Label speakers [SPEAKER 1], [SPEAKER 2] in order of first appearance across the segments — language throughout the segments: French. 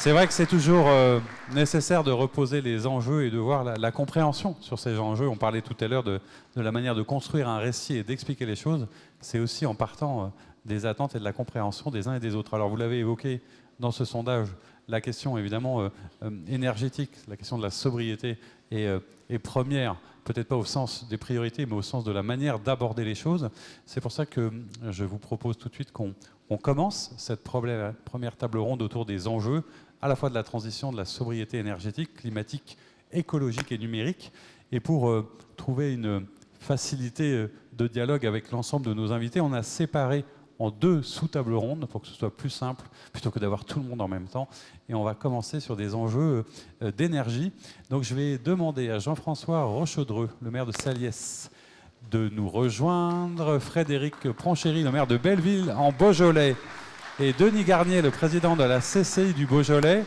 [SPEAKER 1] C'est vrai que c'est toujours nécessaire de reposer les enjeux et de voir la compréhension sur ces enjeux. On parlait tout à l'heure de la manière de construire un récit et d'expliquer les choses. C'est aussi en partant des attentes et de la compréhension des uns et des autres. Alors vous l'avez évoqué dans ce sondage, la question évidemment énergétique, la question de la sobriété est première, peut-être pas au sens des priorités, mais au sens de la manière d'aborder les choses. C'est pour ça que je vous propose tout de suite qu'on commence cette première table ronde autour des enjeux, à la fois de la transition, de la sobriété énergétique, climatique, écologique et numérique, et pour trouver une facilité de dialogue avec l'ensemble de nos invités, on a séparé en 2 sous-tables rondes pour que ce soit plus simple, plutôt que d'avoir tout le monde en même temps. Et on va commencer sur des enjeux d'énergie. Donc je vais demander à Jean-François Rochaudreux, le maire de Saliès, de nous rejoindre, Frédéric Pronchéry, le maire de Belleville en Beaujolais, et Denis Garnier, le président de la CCI du Beaujolais,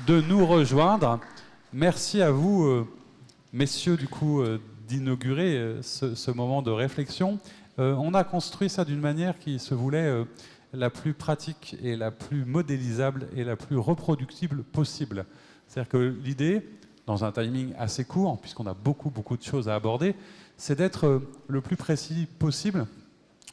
[SPEAKER 1] de nous rejoindre. Merci à vous, messieurs, du coup, d'inaugurer ce moment de réflexion. On a construit ça d'une manière qui se voulait la plus pratique et la plus modélisable et la plus reproductible possible. C'est-à-dire que l'idée, dans un timing assez court, puisqu'on a beaucoup de choses à aborder, c'est d'être le plus précis possible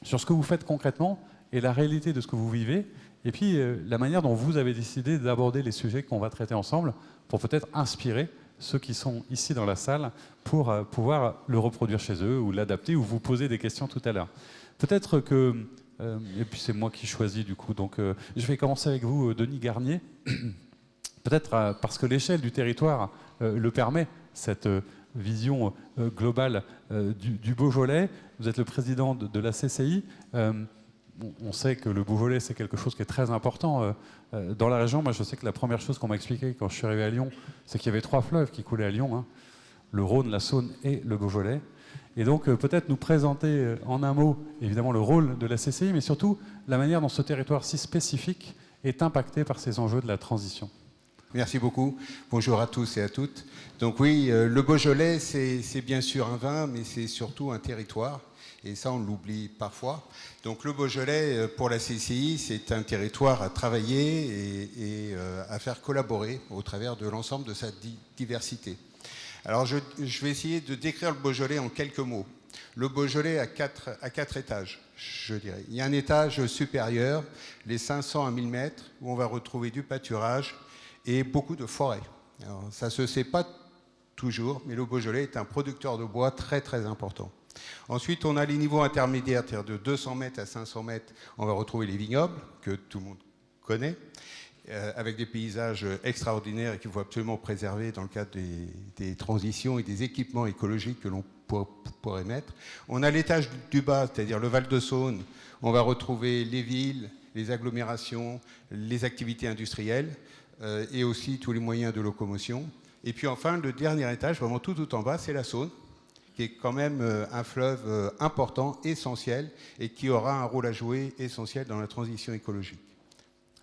[SPEAKER 1] sur ce que vous faites concrètement et la réalité de ce que vous vivez, et puis la manière dont vous avez décidé d'aborder les sujets qu'on va traiter ensemble pour peut-être inspirer ceux qui sont ici dans la salle pour pouvoir le reproduire chez eux ou l'adapter ou vous poser des questions tout à l'heure. Peut-être que, et puis c'est moi qui choisis du coup, donc je vais commencer avec vous, Denis Garnier. Peut-être parce que l'échelle du territoire le permet, cette vision globale du Beaujolais. Vous êtes le président de la CCI. On sait que le Beaujolais, c'est quelque chose qui est très important dans la région. Moi, je sais que la première chose qu'on m'a expliqué quand je suis arrivé à Lyon, c'est qu'il y avait 3 fleuves qui coulaient à Lyon, hein, le Rhône, la Saône et le Beaujolais. Et donc, peut-être nous présenter en un mot, évidemment, le rôle de la CCI, mais surtout la manière dont ce territoire si spécifique est impacté par ces enjeux de la transition.
[SPEAKER 2] Merci beaucoup. Bonjour à tous et à toutes. Donc oui, le Beaujolais, c'est bien sûr un vin, mais c'est surtout un territoire. Et ça, on l'oublie parfois. Donc le Beaujolais, pour la CCI, c'est un territoire à travailler et à faire collaborer au travers de l'ensemble de sa diversité. Alors je vais essayer de décrire le Beaujolais en quelques mots. Le Beaujolais a 4 étages, je dirais. Il y a un étage supérieur, les 500 à 1000 mètres, où on va retrouver du pâturage et beaucoup de forêts. Alors, ça ne se sait pas toujours, mais le Beaujolais est un producteur de bois très important. Ensuite, on a les niveaux intermédiaires, c'est-à-dire de 200 mètres à 500 mètres, on va retrouver les vignobles, que tout le monde connaît, avec des paysages extraordinaires et qu'il faut absolument préserver dans le cadre des transitions et des équipements écologiques que l'on pourrait mettre. On a l'étage du bas, c'est-à-dire le Val-de-Saône, on va retrouver les villes, les agglomérations, les activités industrielles et aussi tous les moyens de locomotion. Et puis enfin, le dernier étage, vraiment tout en bas, c'est la Saône, qui est quand même un fleuve important, essentiel, et qui aura un rôle à jouer essentiel dans la transition écologique.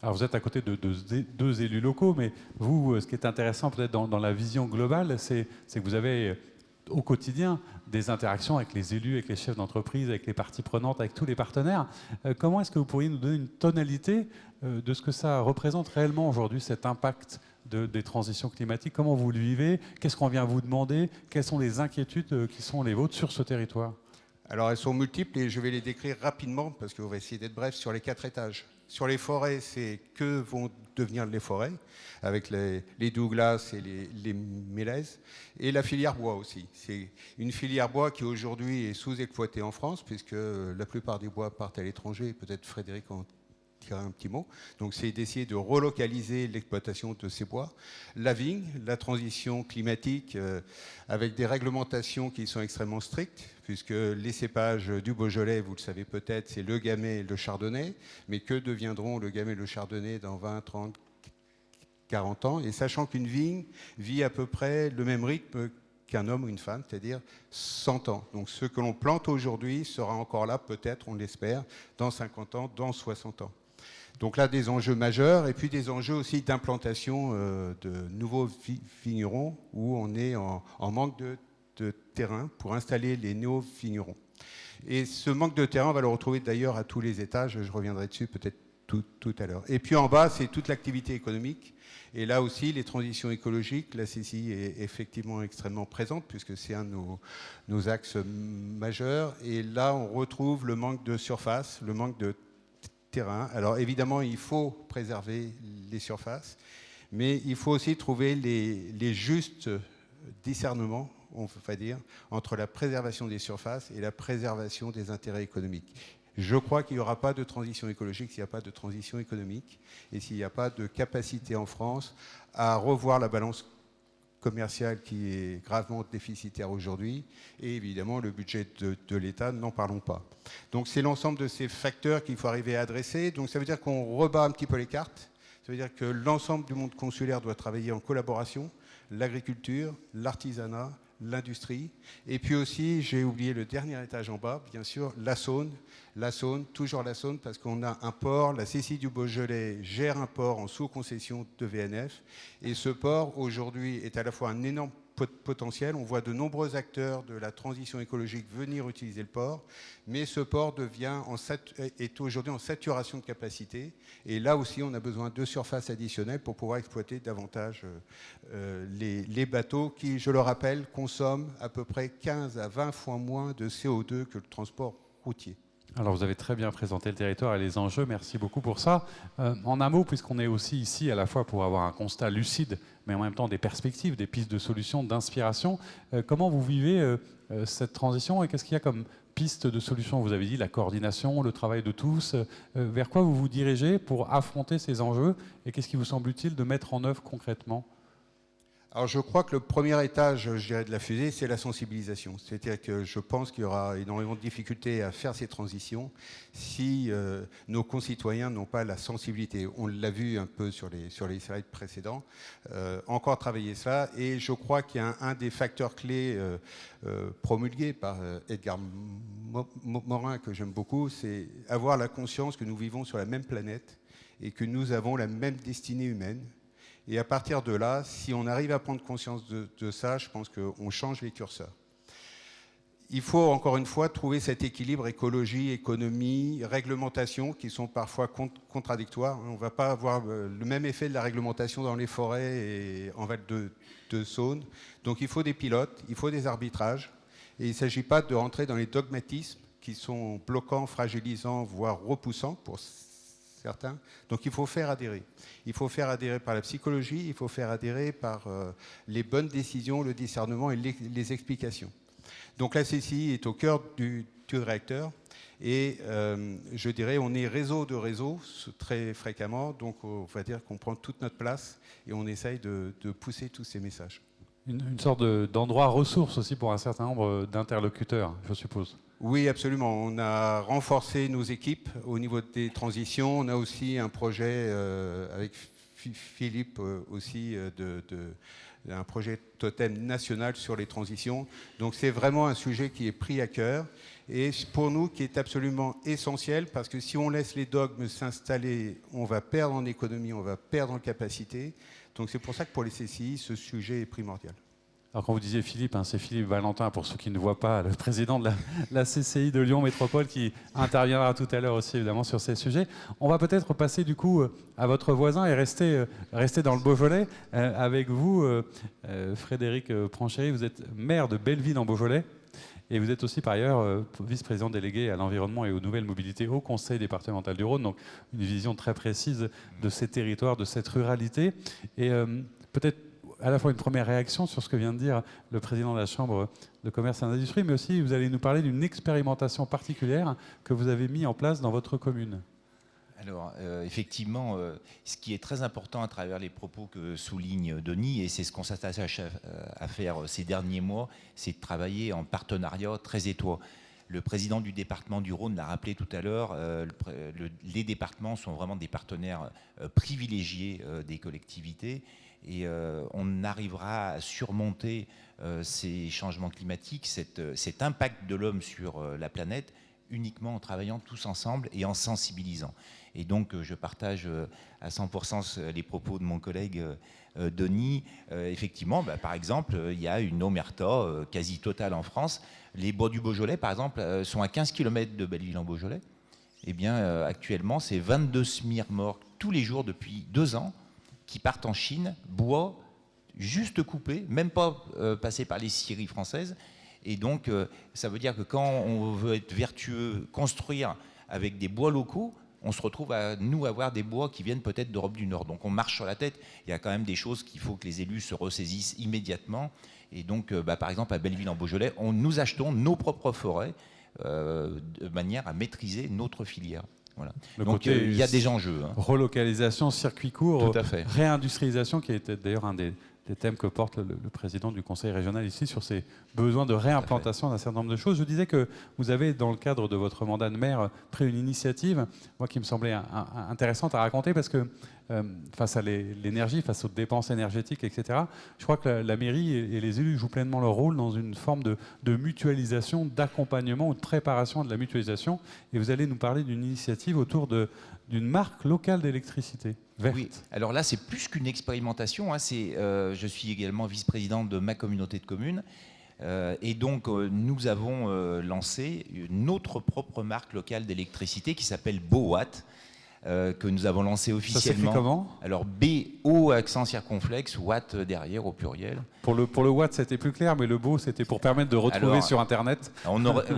[SPEAKER 1] Alors vous êtes à côté de 2 élus locaux, mais vous, ce qui est intéressant peut-être dans la vision globale, c'est que vous avez au quotidien des interactions avec les élus, avec les chefs d'entreprise, avec les parties prenantes, avec tous les partenaires. Comment est-ce que vous pourriez nous donner une tonalité de ce que ça représente réellement aujourd'hui, cet impact des transitions climatiques? Comment vous le vivez? Qu'est-ce qu'on vient vous demander? Quelles sont les inquiétudes qui sont les vôtres sur ce territoire?
[SPEAKER 2] Alors elles sont multiples et je vais les décrire rapidement parce qu'on va essayer d'être bref sur les 4 étages. Sur les forêts, c'est que vont devenir les forêts, avec les Douglas et les mélèzes, et la filière bois aussi. C'est une filière bois qui aujourd'hui est sous-exploitée en France, puisque la plupart des bois partent à l'étranger, peut-être Frédéric en dira un petit mot. Donc c'est d'essayer de relocaliser l'exploitation de ces bois. La vigne, la transition climatique, avec des réglementations qui sont extrêmement strictes, puisque les cépages du Beaujolais, vous le savez peut-être, c'est le Gamay et le Chardonnay, mais que deviendront le Gamay et le Chardonnay dans 20, 30, 40 ans, et sachant qu'une vigne vit à peu près le même rythme qu'un homme ou une femme, c'est-à-dire 100 ans. Donc ce que l'on plante aujourd'hui sera encore là, peut-être, on l'espère, dans 50 ans, dans 60 ans. Donc là, des enjeux majeurs, et puis des enjeux aussi d'implantation de nouveaux vignerons, où on est en manque de terrain pour installer les néo-vignerons. Et ce manque de terrain, on va le retrouver d'ailleurs à tous les étages, je reviendrai dessus peut-être tout à l'heure. Et puis en bas, c'est toute l'activité économique. Et là aussi, les transitions écologiques, la CCI est effectivement extrêmement présente, puisque c'est un de nos axes majeurs. Et là, on retrouve le manque de surface, le manque de terrain. Alors évidemment, il faut préserver les surfaces, mais il faut aussi trouver les justes discernements, on va dire, entre la préservation des surfaces et la préservation des intérêts économiques. Je crois qu'il n'y aura pas de transition écologique s'il n'y a pas de transition économique et s'il n'y a pas de capacité en France à revoir la balance commerciale qui est gravement déficitaire aujourd'hui et évidemment le budget de l'État, n'en parlons pas. Donc c'est l'ensemble de ces facteurs qu'il faut arriver à adresser. Donc ça veut dire qu'on rebat un petit peu les cartes. Ça veut dire que l'ensemble du monde consulaire doit travailler en collaboration, l'agriculture, l'artisanat, l'industrie. Et puis aussi, j'ai oublié le dernier étage en bas, bien sûr, la Saône, toujours la Saône, parce qu'on a un port, la CCI du Beaujolais gère un port en sous-concession de VNF. Et ce port, aujourd'hui, est à la fois un énorme potentiel. On voit de nombreux acteurs de la transition écologique venir utiliser le port, mais ce port est aujourd'hui en saturation de capacité. Et là aussi, on a besoin de surfaces additionnelles pour pouvoir exploiter davantage les bateaux qui, je le rappelle, consomment à peu près 15 à 20 fois moins de CO2 que le transport routier.
[SPEAKER 1] Alors vous avez très bien présenté le territoire et les enjeux, merci beaucoup pour ça. En un mot, puisqu'on est aussi ici à la fois pour avoir un constat lucide, mais en même temps des perspectives, des pistes de solutions, d'inspiration, comment vous vivez cette transition et qu'est-ce qu'il y a comme piste de solutions? Vous avez dit la coordination, le travail de tous, vers quoi vous vous dirigez pour affronter ces enjeux et qu'est-ce qui vous semble utile de mettre en œuvre concrètement?
[SPEAKER 2] Alors je crois que le premier étage, je dirais, de la fusée, c'est la sensibilisation. C'est-à-dire que je pense qu'il y aura énormément de difficultés à faire ces transitions si nos concitoyens n'ont pas la sensibilité. On l'a vu un peu sur les slides précédents. Encore travailler ça. Et je crois qu'il y a un des facteurs clés promulgués par Edgar Morin, que j'aime beaucoup, c'est avoir la conscience que nous vivons sur la même planète et que nous avons la même destinée humaine. Et à partir de là, si on arrive à prendre conscience de ça, je pense qu'on change les curseurs. Il faut, encore une fois, trouver cet équilibre écologie, économie, réglementation, qui sont parfois contradictoires. On ne va pas avoir le même effet de la réglementation dans les forêts et en Val de Saône. Donc il faut des pilotes, il faut des arbitrages. Et il ne s'agit pas de rentrer dans les dogmatismes qui sont bloquants, fragilisants, voire repoussants pour certains. Donc il faut faire adhérer. Il faut faire adhérer par la psychologie, il faut faire adhérer par les bonnes décisions, le discernement et les explications. Donc la CCI est au cœur du réacteur et je dirais on est réseau de réseaux très fréquemment, donc on va dire qu'on prend toute notre place et on essaye de pousser tous ces messages.
[SPEAKER 1] Une sorte d'endroit ressource aussi pour un certain nombre d'interlocuteurs, je suppose.
[SPEAKER 2] Oui, absolument. On a renforcé nos équipes au niveau des transitions. On a aussi un projet avec Philippe aussi un projet totem national sur les transitions. Donc c'est vraiment un sujet qui est pris à cœur et pour nous qui est absolument essentiel parce que si on laisse les dogmes s'installer, on va perdre en économie, on va perdre en capacité. Donc c'est pour ça que pour les CCI, ce sujet est primordial.
[SPEAKER 1] Alors quand vous disiez Philippe, c'est Philippe Valentin, pour ceux qui ne voient pas, le président de la CCI de Lyon Métropole, qui interviendra tout à l'heure aussi évidemment sur ces sujets. On va peut-être passer du coup à votre voisin et rester dans le Beaujolais avec vous, Frédéric Pranchéry. Vous êtes maire de Belleville en Beaujolais et vous êtes aussi par ailleurs vice-président délégué à l'environnement et aux nouvelles mobilités au Conseil départemental du Rhône. Donc une vision très précise de ces territoires, de cette ruralité. Et peut-être à la fois une première réaction sur ce que vient de dire le président de la Chambre de commerce et d'industrie, mais aussi vous allez nous parler d'une expérimentation particulière que vous avez mise en place dans votre commune.
[SPEAKER 3] Alors, effectivement, ce qui est très important à travers les propos que souligne Denis, et c'est ce qu'on s'attache à faire ces derniers mois, c'est de travailler en partenariat très étroit. Le président du département du Rhône l'a rappelé tout à l'heure, les départements sont vraiment des partenaires privilégiés des collectivités et on arrivera à surmonter ces changements climatiques, cet impact de l'homme sur la planète, uniquement en travaillant tous ensemble et en sensibilisant. Et donc, je partage à 100% les propos de mon collègue Denis. Effectivement, par exemple, il y a une omerta quasi totale en France. Les bois du Beaujolais, par exemple, sont à 15 km de Belleville en Beaujolais. Eh bien, actuellement, c'est 22 SMIR morts tous les jours depuis 2 ans qui partent en Chine, bois juste coupé, même pas passé par les scieries françaises. Et donc, ça veut dire que quand on veut être vertueux, construire avec des bois locaux, on se retrouve à nous avoir des bois qui viennent peut-être d'Europe du Nord. Donc on marche sur la tête. Il y a quand même des choses qu'il faut que les élus se ressaisissent immédiatement. Et donc, par exemple, à Belleville-en-Beaujolais, nous achetons nos propres forêts de manière à maîtriser notre filière. Voilà. Donc il y a des enjeux.
[SPEAKER 1] Relocalisation, circuit court,
[SPEAKER 3] tout à fait.
[SPEAKER 1] Réindustrialisation, qui était d'ailleurs un des thèmes que porte le président du conseil régional ici sur ces besoins de réimplantation d'un certain nombre de choses. Je disais que vous avez, dans le cadre de votre mandat de maire, pris une initiative, moi, qui me semblait intéressante à raconter, parce que face à l'énergie, face aux dépenses énergétiques, etc., je crois que la mairie et les élus jouent pleinement leur rôle dans une forme de mutualisation, d'accompagnement ou de préparation de la mutualisation. Et vous allez nous parler d'une initiative autour d'une marque locale d'électricité verte.
[SPEAKER 3] Oui, alors là, c'est plus qu'une expérimentation. Hein, je suis également vice-président de ma communauté de communes. Et donc, nous avons lancé notre propre marque locale d'électricité qui s'appelle BoWatt, que nous avons lancé officiellement.
[SPEAKER 1] Ça s'écrit comment ?
[SPEAKER 3] Alors, B-O accent circonflexe, Watt derrière au pluriel.
[SPEAKER 1] Pour le Watt, c'était plus clair, mais le Beau, c'était pour permettre de retrouver sur Internet.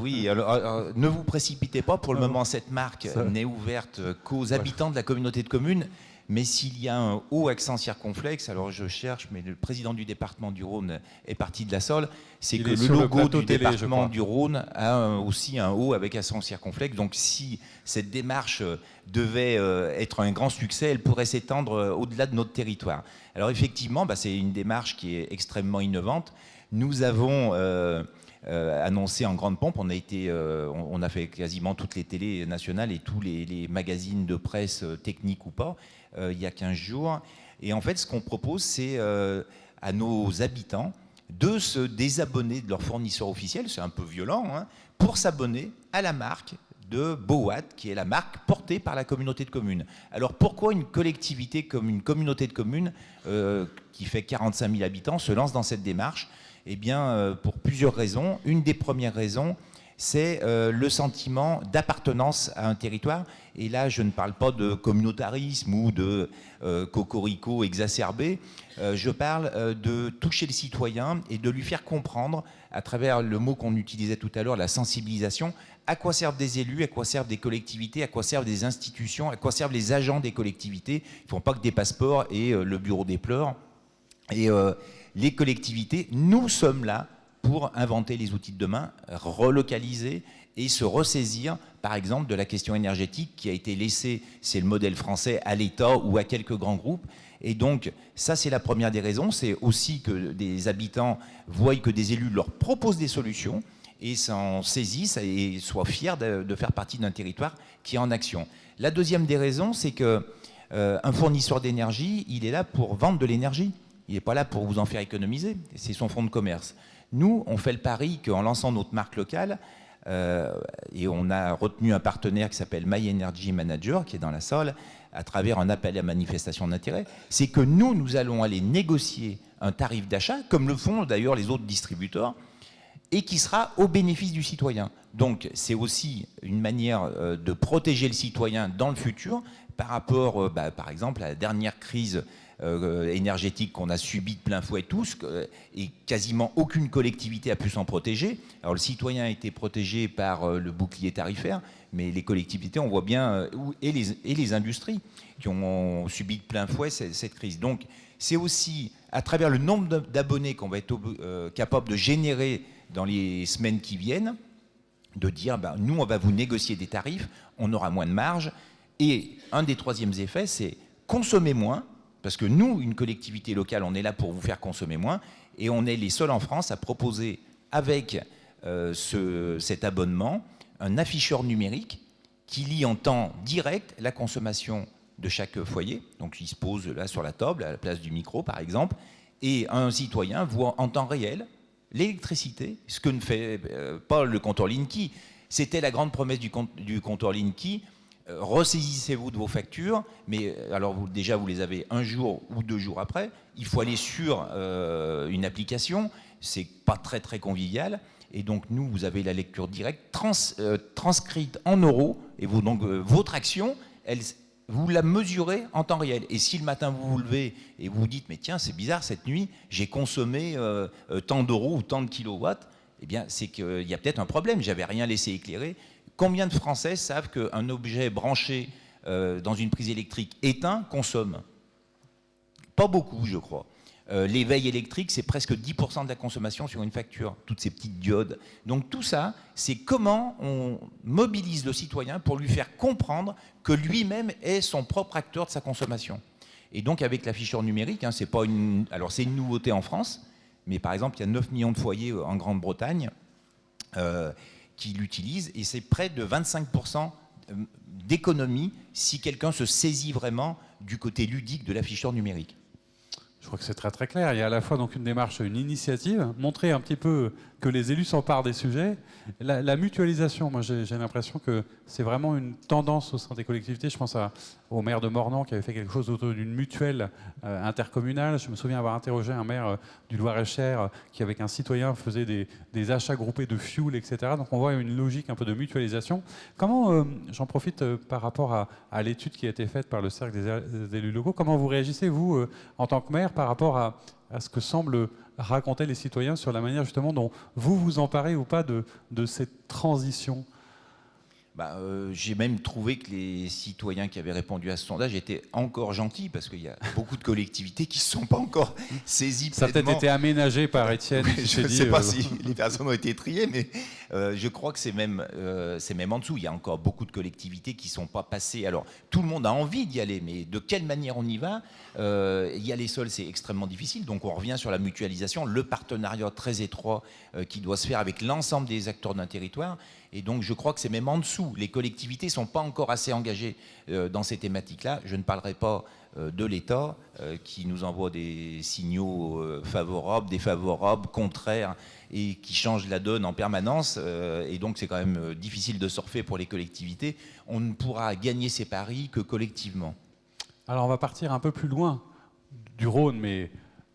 [SPEAKER 3] Oui, alors, ne vous précipitez pas. Pour le moment, cette marque n'est ouverte qu'aux habitants de la communauté de communes. Mais s'il y a un O accent circonflexe, alors je cherche, mais le président du département du Rhône est parti de la Sole, c'est que le logo du département du Rhône a aussi un O avec accent circonflexe. Donc si cette démarche devait être un grand succès, elle pourrait s'étendre au-delà de notre territoire. Alors effectivement, c'est une démarche qui est extrêmement innovante. Nous avons annoncé en grande pompe, on a fait quasiment toutes les télés nationales et tous les magazines de presse, techniques ou pas, il y a 15 jours. Et en fait, ce qu'on propose, c'est à nos habitants de se désabonner de leur fournisseur officiel, c'est un peu violent, hein, pour s'abonner à la marque de BoWatt, qui est la marque portée par la communauté de communes. Alors pourquoi une collectivité comme une communauté de communes qui fait 45 000 habitants se lance dans cette démarche ? Eh bien, pour plusieurs raisons. Une des premières raisons, c'est le sentiment d'appartenance à un territoire. Et là, je ne parle pas de communautarisme ou de cocorico exacerbé. Je parle de toucher le citoyen et de lui faire comprendre, à travers le mot qu'on utilisait tout à l'heure, la sensibilisation, à quoi servent des élus, à quoi servent des collectivités, à quoi servent des institutions, à quoi servent les agents des collectivités. Ils ne font pas que des passeports et le bureau des pleurs. Et les collectivités, nous sommes là pour inventer les outils de demain, relocaliser et se ressaisir, par exemple, de la question énergétique qui a été laissée, c'est le modèle français, à l'État ou à quelques grands groupes. Et donc, ça, c'est la première des raisons. C'est aussi que des habitants voient que des élus leur proposent des solutions et s'en saisissent et soient fiers de faire partie d'un territoire qui est en action. La deuxième des raisons, c'est qu'un fournisseur d'énergie, il est là pour vendre de l'énergie. Il n'est pas là pour vous en faire économiser. C'est son fonds de commerce. Nous, on fait le pari qu'en lançant notre marque locale, et on a retenu un partenaire qui s'appelle My Energy Manager, qui est dans la salle, à travers un appel à manifestation d'intérêt, c'est que nous allons aller négocier un tarif d'achat, comme le font d'ailleurs les autres distributeurs, et qui sera au bénéfice du citoyen. Donc c'est aussi une manière de protéger le citoyen dans le futur par rapport, par exemple, à la dernière crise énergétique qu'on a subie de plein fouet tous, et quasiment aucune collectivité a pu s'en protéger. Alors le citoyen a été protégé par le bouclier tarifaire, mais les collectivités, on voit bien, et les industries qui ont subi de plein fouet cette crise. Donc c'est aussi à travers le nombre d'abonnés qu'on va être capable de générer dans les semaines qui viennent, de dire, nous, on va vous négocier des tarifs, on aura moins de marge. Et un des troisièmes effets, c'est consommer moins, parce que nous, une collectivité locale, on est là pour vous faire consommer moins, et on est les seuls en France à proposer, avec cet abonnement, un afficheur numérique qui lie en temps direct la consommation de chaque foyer. Donc il se pose là sur la table, à la place du micro par exemple, et un citoyen voit en temps réel l'électricité, ce que ne fait pas le compteur Linky. C'était la grande promesse du compteur Linky. Ressaisissez-vous de vos factures, mais alors déjà vous les avez un jour ou 2 jours après. Il faut aller sur une application, c'est pas très convivial. Et donc, nous, vous avez la lecture directe transcrite en euros. Et vous, donc, votre action, vous la mesurez en temps réel. Et si le matin, vous vous levez et vous vous dites, mais tiens, c'est bizarre, cette nuit, j'ai consommé tant d'euros ou tant de kilowatts, eh bien, c'est qu'il y a peut-être un problème. J'avais rien laissé éclairer. Combien de Français savent qu'un objet branché dans une prise électrique éteint consomme? Pas beaucoup, je crois. L'éveil électrique, c'est presque 10% de la consommation sur une facture, toutes ces petites diodes. Donc tout ça, c'est comment on mobilise le citoyen pour lui faire comprendre que lui-même est son propre acteur de sa consommation. Et donc avec l'afficheur numérique, c'est pas une... Alors c'est une nouveauté en France, mais par exemple, il y a 9 millions de foyers en Grande-Bretagne qui l'utilisent, et c'est près de 25% d'économie si quelqu'un se saisit vraiment du côté ludique de l'afficheur numérique.
[SPEAKER 1] Je crois que c'est très très clair. Il y a à la fois donc une démarche, une initiative, montrer un petit peu que les élus s'emparent des sujets. La mutualisation, moi j'ai l'impression que c'est vraiment une tendance au sein des collectivités. Je pense au maire de Mornan qui avait fait quelque chose autour d'une mutuelle intercommunale. Je me souviens avoir interrogé un maire du Loir-et-Cher qui, avec un citoyen, faisait des achats groupés de fuel, etc. Donc on voit une logique un peu de mutualisation. Comment, j'en profite par rapport à l'étude qui a été faite par le Cercle des élus locaux, comment vous réagissez, vous, en tant que maire, par rapport à ce que semblent raconter les citoyens sur la manière justement dont vous vous emparez ou pas de cette transition?
[SPEAKER 3] J'ai même trouvé que les citoyens qui avaient répondu à ce sondage étaient encore gentils, parce qu'il y a beaucoup de collectivités qui ne se sont pas encore saisies.
[SPEAKER 1] Ça a peut-être été aménagé par Étienne.
[SPEAKER 3] Oui, je ne sais pas si les personnes ont été triées, mais je crois que c'est même en dessous. Il y a encore beaucoup de collectivités qui ne sont pas passées. Alors, tout le monde a envie d'y aller, mais de quelle manière on y va? Y aller seul, c'est extrêmement difficile. Donc, on revient sur la mutualisation, le partenariat très étroit qui doit se faire avec l'ensemble des acteurs d'un territoire. Et donc, je crois que c'est même en dessous. Les collectivités ne sont pas encore assez engagées dans ces thématiques-là. Je ne parlerai pas de l'État qui nous envoie des signaux favorables, défavorables, contraires et qui change la donne en permanence. Et donc, c'est quand même difficile de surfer pour les collectivités. On ne pourra gagner ces paris que collectivement.
[SPEAKER 1] Alors, on va partir un peu plus loin du Rhône, mais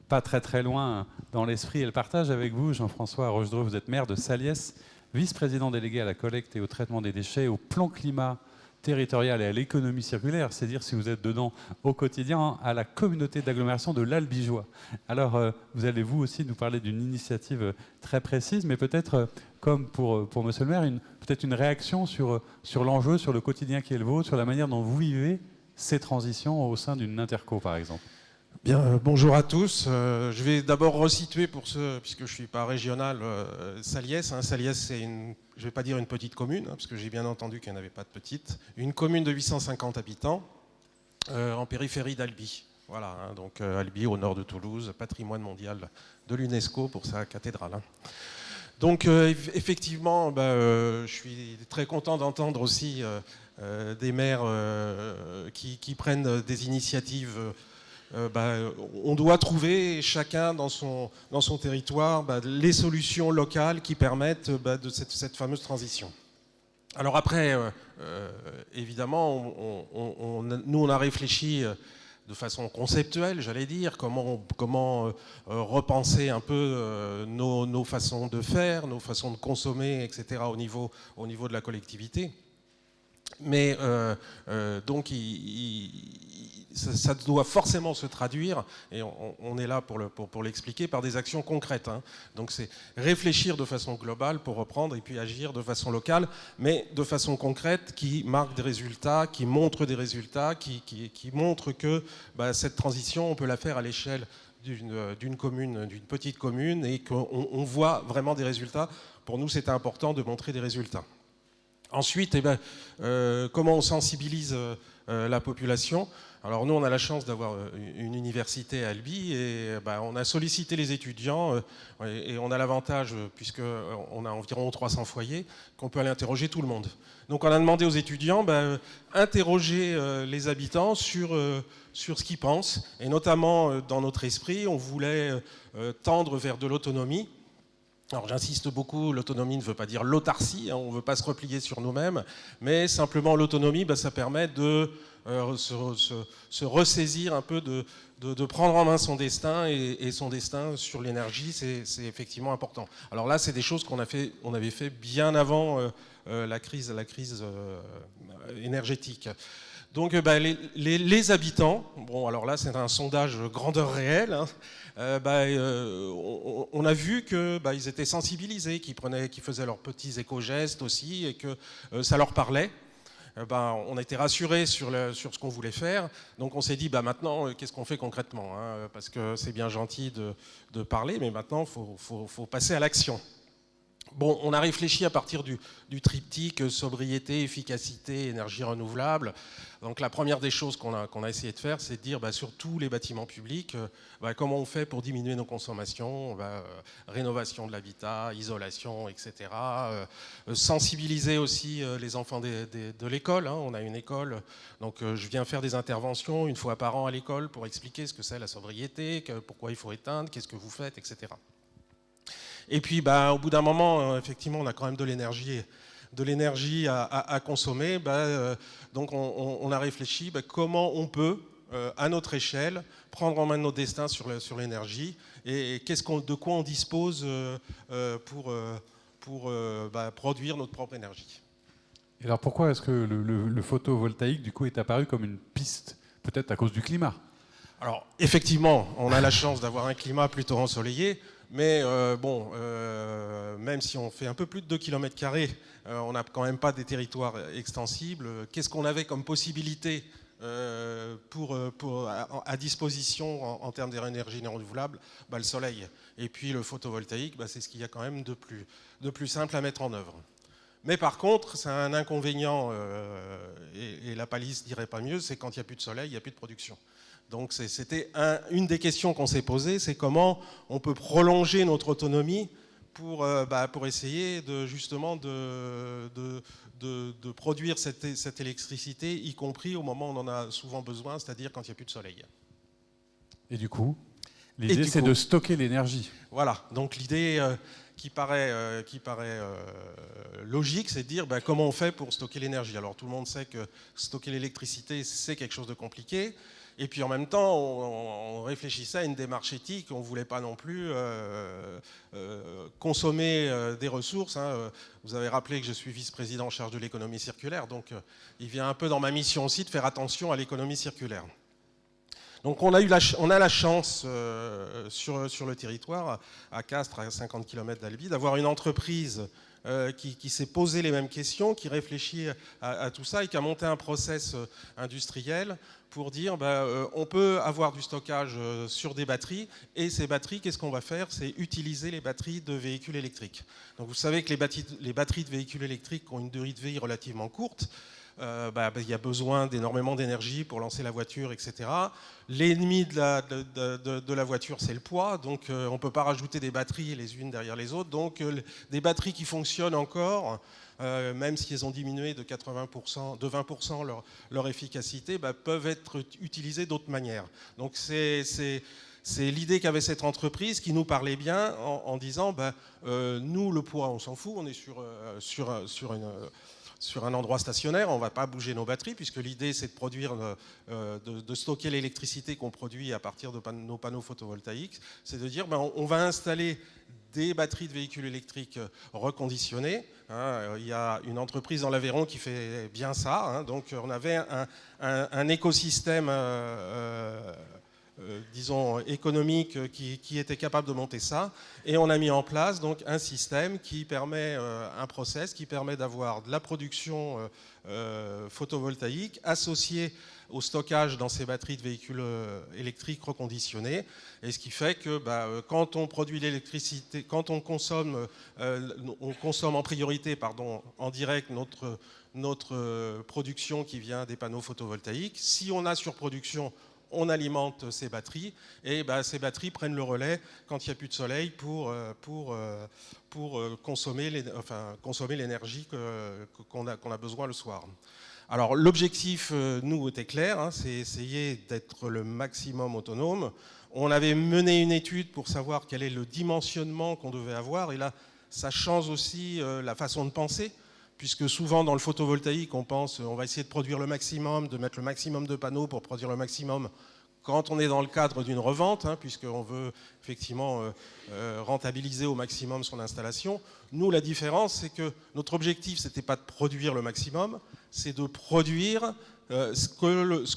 [SPEAKER 1] pas très très loin dans l'esprit et le partage avec vous. Jean-François Rochdreux, vous êtes maire de Saliès, vice-président délégué à la collecte et au traitement des déchets, au plan climat territorial et à l'économie circulaire, c'est dire si vous êtes dedans au quotidien, à la communauté d'agglomération de l'Albigeois. Alors, vous allez vous aussi nous parler d'une initiative très précise, mais peut-être, comme pour monsieur le maire, peut-être une réaction sur l'enjeu, sur le quotidien qui est le vôtre, sur la manière dont vous vivez ces transitions au sein d'une interco, par exemple.
[SPEAKER 4] Bien, bonjour à tous. Je vais d'abord resituer pour ceux, puisque je ne suis pas régional, Saliès. Saliès, c'est je ne vais pas dire une petite commune, parce que j'ai bien entendu qu'il n'y en avait pas de petite. Une commune de 850 habitants, en périphérie d'Albi. Voilà, donc Albi, au nord de Toulouse, patrimoine mondial de l'UNESCO pour sa cathédrale. Donc effectivement, je suis très content d'entendre aussi des maires qui prennent des initiatives. On doit trouver chacun dans son territoire les solutions locales qui permettent de cette fameuse transition. Alors après, évidemment, nous on a réfléchi de façon conceptuelle, j'allais dire, comment repenser un peu nos façons de faire, nos façons de consommer, etc. au niveau de la collectivité. Mais donc ça doit forcément se traduire, et on est là pour l'expliquer, par des actions concrètes. Donc c'est réfléchir de façon globale pour reprendre, et puis agir de façon locale, mais de façon concrète qui marque des résultats, qui montre des résultats, qui montre que cette transition, on peut la faire à l'échelle d'une commune, d'une petite commune, et qu'on voit vraiment des résultats. Pour nous, c'est important de montrer des résultats. Ensuite, comment on sensibilise la population? Alors nous, on a la chance d'avoir une université à Albi, et on a sollicité les étudiants, et on a l'avantage, puisqu'on a environ 300 foyers, qu'on peut aller interroger tout le monde. Donc on a demandé aux étudiants, interroger les habitants sur ce qu'ils pensent, et notamment dans notre esprit, on voulait tendre vers de l'autonomie. Alors j'insiste beaucoup, l'autonomie ne veut pas dire l'autarcie, on ne veut pas se replier sur nous-mêmes, mais simplement l'autonomie, ça permet de se ressaisir un peu, de prendre en main son destin, et son destin sur l'énergie, c'est effectivement important. Alors là, c'est des choses qu'on avait fait bien avant la crise énergétique. Donc les habitants, bon alors là c'est un sondage grandeur réelle, hein, on a vu qu'ils étaient sensibilisés, qu'ils faisaient leurs petits éco-gestes aussi, et que ça leur parlait. On a été rassurés sur ce qu'on voulait faire, donc on s'est dit maintenant qu'est-ce qu'on fait concrètement, hein, parce que c'est bien gentil de parler, mais maintenant il faut passer à l'action. Bon, on a réfléchi à partir du triptyque sobriété, efficacité, énergie renouvelable. Donc la première des choses qu'on a essayé de faire, c'est de dire sur tous les bâtiments publics, comment on fait pour diminuer nos consommations, rénovation de l'habitat, isolation, etc. Sensibiliser aussi les enfants de l'école, hein. On a une école, donc je viens faire des interventions une fois par an à l'école pour expliquer ce que c'est la sobriété, pourquoi il faut éteindre, qu'est-ce que vous faites, etc. Et puis, au bout d'un moment, effectivement, on a quand même de l'énergie à consommer. Donc, on a réfléchi comment on peut, à notre échelle, prendre en main notre destin sur l'énergie et de quoi on dispose pour produire notre propre énergie.
[SPEAKER 1] Et alors, pourquoi est-ce que le photovoltaïque, du coup, est apparu comme une piste? Peut-être à cause du climat.
[SPEAKER 4] Alors, effectivement, on a la chance d'avoir un climat plutôt ensoleillé. Mais même si on fait un peu plus de 2 km², on n'a quand même pas des territoires extensibles. Qu'est-ce qu'on avait comme possibilité à disposition en termes d'énergie renouvelables? Le soleil. Et puis le photovoltaïque, c'est ce qu'il y a quand même de plus simple à mettre en œuvre. Mais par contre, c'est un inconvénient, et la palisse dirait pas mieux, c'est quand il n'y a plus de soleil, il n'y a plus de production. Donc c'était une des questions qu'on s'est posées, c'est comment on peut prolonger notre autonomie pour essayer justement de produire cette électricité, y compris au moment où on en a souvent besoin, c'est-à-dire quand il n'y a plus de soleil.
[SPEAKER 1] Et du coup, l'idée c'est de stocker l'énergie.
[SPEAKER 4] Voilà, donc l'idée qui paraît logique, c'est de dire comment on fait pour stocker l'énergie. Alors tout le monde sait que stocker l'électricité, c'est quelque chose de compliqué. Et puis en même temps, on réfléchissait à une démarche éthique. On ne voulait pas non plus consommer des ressources, hein. Vous avez rappelé que je suis vice-président en charge de l'économie circulaire. Donc il vient un peu dans ma mission aussi de faire attention à l'économie circulaire. Donc on a la chance sur le territoire, à Castres, à 50 km d'Albi, d'avoir une entreprise qui s'est posé les mêmes questions, qui réfléchit à tout ça et qui a monté un process industriel pour dire on peut avoir du stockage sur des batteries, et ces batteries, qu'est-ce qu'on va faire? C'est utiliser les batteries de véhicules électriques. Donc vous savez que les batteries de véhicules électriques ont une durée de vie relativement courte. Il y a besoin d'énormément d'énergie pour lancer la voiture, etc. L'ennemi de la voiture, c'est le poids, donc on ne peut pas rajouter des batteries les unes derrière les autres. Donc des batteries qui fonctionnent encore, même si elles ont diminué de 20% leur efficacité, peuvent être utilisées d'autres manières. Donc c'est l'idée qu'avait cette entreprise qui nous parlait bien en disant nous, le poids, on s'en fout, on est sur un endroit stationnaire, on ne va pas bouger nos batteries, puisque l'idée c'est de produire, de stocker l'électricité qu'on produit à partir de nos panneaux photovoltaïques. C'est de dire on va installer des batteries de véhicules électriques reconditionnées. Il y a une entreprise dans l'Aveyron qui fait bien ça, hein. Donc on avait un écosystème disons économique qui était capable de monter ça, et on a mis en place donc un système qui permet, un process qui permet d'avoir de la production photovoltaïque associée au stockage dans ces batteries de véhicules électriques reconditionnés, et ce qui fait que quand on produit l'électricité, quand on consomme en priorité en direct notre production qui vient des panneaux photovoltaïques. Si on a surproduction, on alimente ces batteries, et ces batteries prennent le relais quand il n'y a plus de soleil pour consommer l'énergie qu'on a besoin le soir. Alors l'objectif, nous, était clair, hein, c'est essayer d'être le maximum autonome. On avait mené une étude pour savoir quel est le dimensionnement qu'on devait avoir, et là, ça change aussi la façon de penser, puisque souvent dans le photovoltaïque, on pense on va essayer de produire le maximum, de mettre le maximum de panneaux pour produire le maximum quand on est dans le cadre d'une revente, puisqu'on veut effectivement rentabiliser au maximum son installation. Nous, la différence, c'est que notre objectif, ce n'était pas de produire le maximum, c'est de produire ce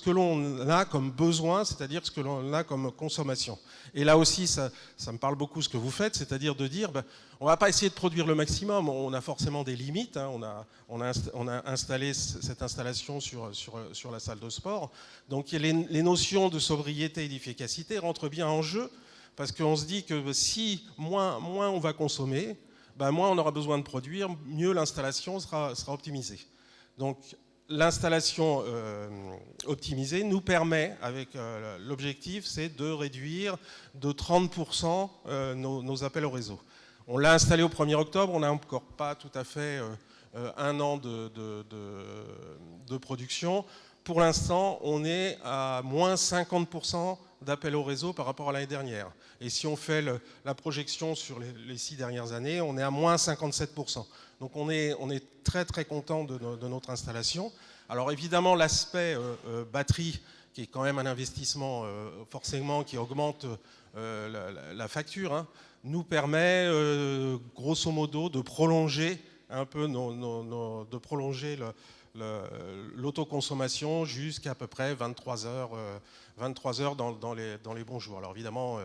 [SPEAKER 4] que l'on a comme besoin, c'est-à-dire ce que l'on a comme consommation. Et là aussi, ça me parle beaucoup ce que vous faites, c'est-à-dire de dire, on ne va pas essayer de produire le maximum, on a forcément des limites, on a installé cette installation sur la salle de sport, donc les notions de sobriété et d'efficacité rentrent bien en jeu, parce qu'on se dit que si moins on va consommer, moins on aura besoin de produire, mieux l'installation sera optimisée. Donc, l'installation optimisée nous permet, avec l'objectif, c'est de réduire de 30% nos appels au réseau. On l'a installé au 1er octobre, on n'a encore pas tout à fait un an de production. Pour l'instant, on est à moins 50% d'appels au réseau par rapport à l'année dernière. Et si on fait la projection sur les 6 dernières années, on est à moins 57%. Donc on est très très content de notre installation. Alors évidemment l'aspect batterie, qui est quand même un investissement forcément qui augmente la facture, nous permet grosso modo de prolonger un peu de prolonger l'autoconsommation jusqu'à peu près 23 heures dans les bons jours. Alors évidemment,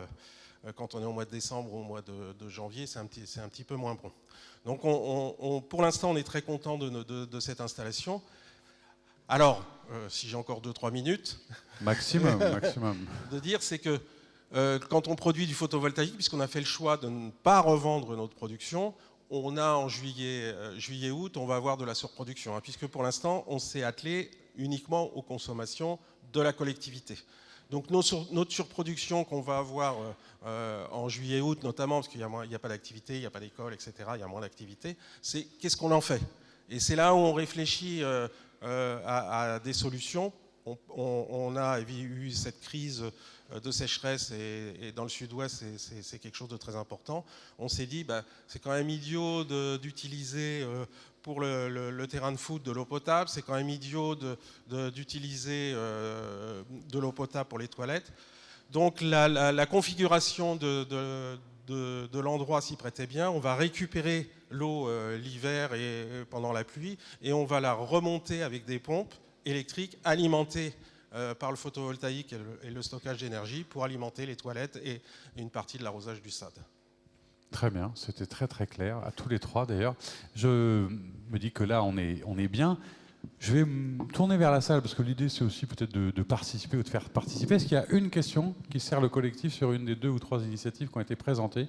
[SPEAKER 4] quand on est au mois de décembre ou au mois de janvier, c'est un petit peu moins bon. Donc pour l'instant, on est très content de cette installation. Alors, si j'ai encore 2-3 minutes...
[SPEAKER 1] Maximum.
[SPEAKER 4] de dire, c'est que quand on produit du photovoltaïque, puisqu'on a fait le choix de ne pas revendre notre production, on a en juillet-août, on va avoir de la surproduction, puisque pour l'instant, on s'est attelé uniquement aux consommations de la collectivité. Donc notre surproduction qu'on va avoir en juillet-août, notamment parce qu'il n'y a pas d'activité, il n'y a pas d'école, etc., il y a moins d'activité, c'est qu'est-ce qu'on en fait? Et c'est là où on réfléchit à des solutions. On a eu cette crise de sécheresse et dans le sud-ouest, c'est quelque chose de très important. On s'est dit, c'est quand même idiot d'utiliser pour le terrain de foot de l'eau potable, c'est quand même idiot d'utiliser de l'eau potable pour les toilettes. Donc la configuration de l'endroit s'y prêtait bien. On va récupérer l'eau l'hiver et pendant la pluie et on va la remonter avec des pompes électriques alimentées par le photovoltaïque et le stockage d'énergie pour alimenter les toilettes et une partie de l'arrosage du SAD.
[SPEAKER 1] Très bien, c'était très très clair, à tous les trois d'ailleurs. Je me dis que là on est bien. Je vais me tourner vers la salle parce que l'idée c'est aussi peut-être de participer ou de faire participer. Est-ce qu'il y a une question qui sert le collectif sur une des 2 ou 3 initiatives qui ont été présentées,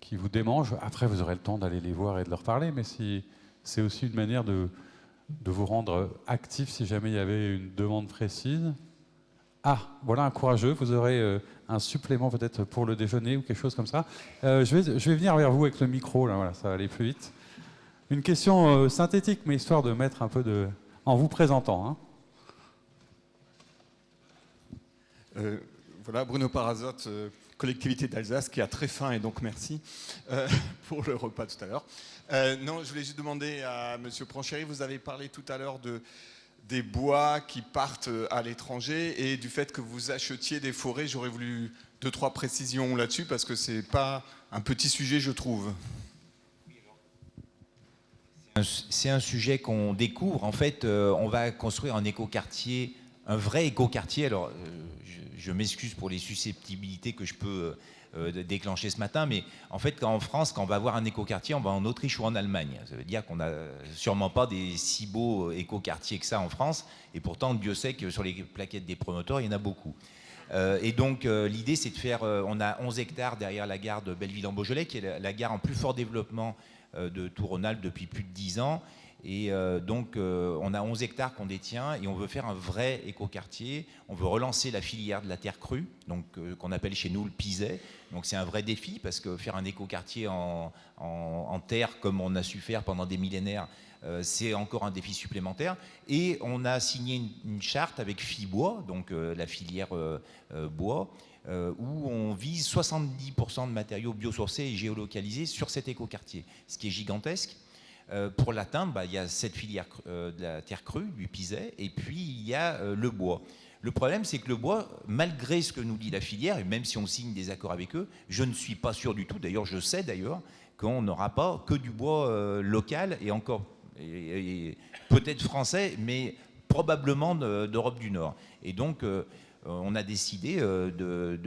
[SPEAKER 1] qui vous démange? Après vous aurez le temps d'aller les voir et de leur parler, mais si c'est aussi une manière de vous rendre actif si jamais il y avait une demande précise. Ah, voilà un courageux, vous aurez un supplément peut-être pour le déjeuner ou quelque chose comme ça. Je vais venir vers vous avec le micro, là, voilà, ça va aller plus vite. Une question synthétique, mais histoire de mettre un peu en vous présentant.
[SPEAKER 5] Voilà, Bruno Parazotte, collectivité d'Alsace, qui a très faim et donc merci pour le repas tout à l'heure. Non, je voulais juste demander à M. Pranchéry, vous avez parlé tout à l'heure des bois qui partent à l'étranger et du fait que vous achetiez des forêts. J'aurais voulu 2-3 précisions là-dessus parce que c'est pas un petit sujet, je trouve.
[SPEAKER 3] C'est un sujet qu'on découvre. En fait, on va construire un écoquartier, un vrai écoquartier. Alors, je m'excuse pour les susceptibilités que je peux déclencher ce matin, mais en fait, en France, quand on va avoir un écoquartier, on va en Autriche ou en Allemagne. Ça veut dire qu'on n'a sûrement pas des si beaux écoquartiers que ça en France, et pourtant, Dieu sait que sur les plaquettes des promoteurs, il y en a beaucoup. Et donc, l'idée, c'est de faire... on a 11 hectares derrière la gare de Belleville-en-Beaujolais, qui est la gare en plus fort développement de Tours-Rhône-Alpes depuis plus de 10 ans. Et donc, on a 11 hectares qu'on détient et on veut faire un vrai écoquartier. On veut relancer la filière de la terre crue, donc qu'on appelle chez nous le pisé. Donc, c'est un vrai défi parce que faire un écoquartier en terre, comme on a su faire pendant des millénaires, c'est encore un défi supplémentaire. Et on a signé une charte avec Fibois, donc la filière bois, où on vise 70% de matériaux biosourcés et géolocalisés sur cet écoquartier, ce qui est gigantesque. Pour l'atteindre, il y a cette filière de la terre crue, du pisé, et puis il y a le bois. Le problème, c'est que le bois, malgré ce que nous dit la filière, et même si on signe des accords avec eux, je ne suis pas sûr du tout, d'ailleurs je sais qu'on n'aura pas que du bois local, et encore et peut-être français, mais probablement d'Europe du Nord. Et donc, on a décidé de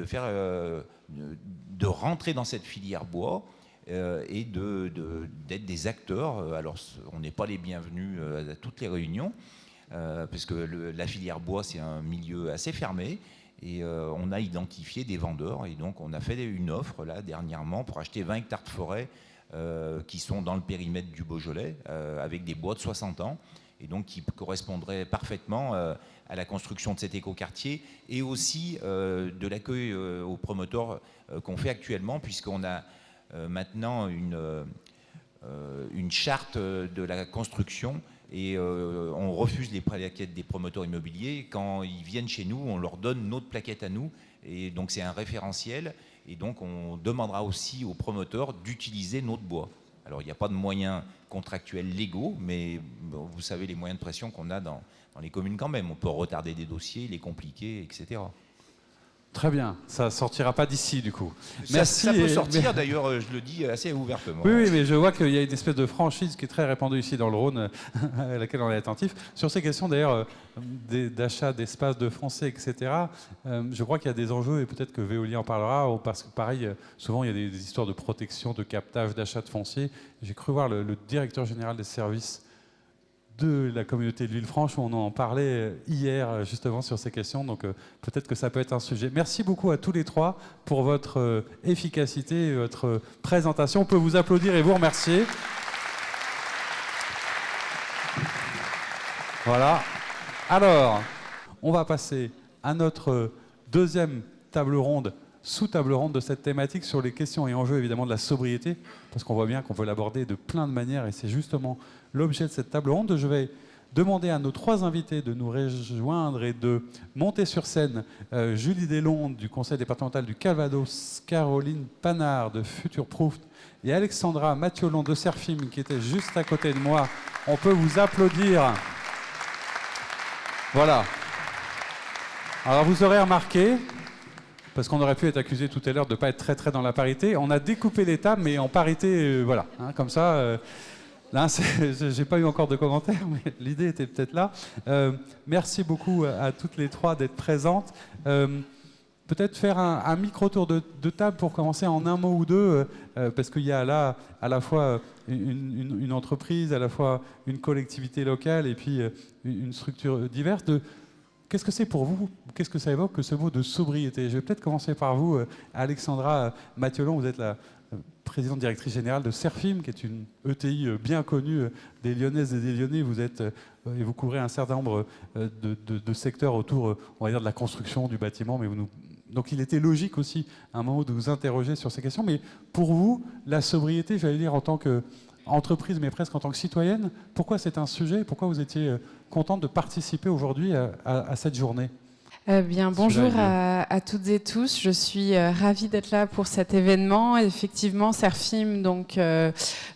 [SPEAKER 3] rentrer dans cette filière bois et d'être des acteurs. Alors, on n'est pas les bienvenus à toutes les réunions, parce que la filière bois, c'est un milieu assez fermé. Et on a identifié des vendeurs. Et donc, on a fait une offre, là, dernièrement, pour acheter 20 hectares de forêt qui sont dans le périmètre du Beaujolais, avec des bois de 60 ans. Et donc, qui correspondraient parfaitement à la construction de cet écoquartier et aussi de l'accueil aux promoteurs qu'on fait actuellement, puisqu'on a maintenant une charte de la construction et on refuse les plaquettes des promoteurs immobiliers. Quand ils viennent chez nous, on leur donne notre plaquette à nous, et donc c'est un référentiel, et donc on demandera aussi aux promoteurs d'utiliser notre bois. Alors il n'y a pas de moyens contractuels légaux, mais bon, vous savez les moyens de pression qu'on a dans les communes quand même. On peut retarder des dossiers, les compliquer, etc.
[SPEAKER 1] Très bien, ça ne sortira pas d'ici du coup.
[SPEAKER 3] Merci. Ça peut sortir, d'ailleurs, je le dis assez ouvertement.
[SPEAKER 1] Oui, mais je vois qu'il y a une espèce de franchise qui est très répandue ici dans le Rhône, à laquelle on est attentif. Sur ces questions d'ailleurs d'achat d'espace de foncier, etc., je crois qu'il y a des enjeux, et peut-être que Veolia en parlera, parce que pareil, souvent il y a des histoires de protection, de captage, d'achat de foncier. J'ai cru voir le directeur général des services de la communauté de Villefranche, où on en parlait hier justement sur ces questions, donc peut-être que ça peut être un sujet. Merci beaucoup à tous les trois pour votre efficacité et votre présentation. On peut vous applaudir et vous remercier. Voilà. Alors, on va passer à notre deuxième table ronde, sous-table ronde de cette thématique sur les questions et enjeux évidemment de la sobriété, parce qu'on voit bien qu'on peut l'aborder de plein de manières, et c'est justement l'objet de cette table ronde. Je vais demander à nos trois invités de nous rejoindre et de monter sur scène. Julie Deslondes du conseil départemental du Calvados, Caroline Panard de Futurproof et Alexandra Mathiolon de Serfim qui était juste à côté de moi. On peut vous applaudir. Voilà. Alors vous aurez remarqué, parce qu'on aurait pu être accusé tout à l'heure de ne pas être très dans la parité, on a découpé les tables, mais en parité, voilà, hein, comme ça. Là, j'ai pas eu encore de commentaires, mais l'idée était peut-être là. Merci beaucoup à toutes les trois d'être présentes. Peut-être faire un micro-tour de table pour commencer en un mot ou deux, parce qu'il y a là à la fois une entreprise, à la fois une collectivité locale et puis une structure diverse. Qu'est-ce que c'est pour vous? Qu'est-ce que ça évoque que ce mot de sobriété? Je vais peut-être commencer par vous, Alexandra Mathiolon. Vous êtes la présidente directrice générale de Serfim, qui est une ETI bien connue des Lyonnaises et des Lyonnais. Vous êtes et vous couvrez un certain nombre de secteurs autour, on va dire, de la construction, du bâtiment. Mais donc il était logique aussi à un moment de vous interroger sur ces questions. Mais pour vous, la sobriété, j'allais dire en tant qu'entreprise, mais presque en tant que citoyenne, pourquoi c'est un sujet? Pourquoi vous étiez contente de participer aujourd'hui à cette journée?
[SPEAKER 6] Bonjour à toutes et tous. Je suis ravie d'être là pour cet événement. Effectivement, Serfim, donc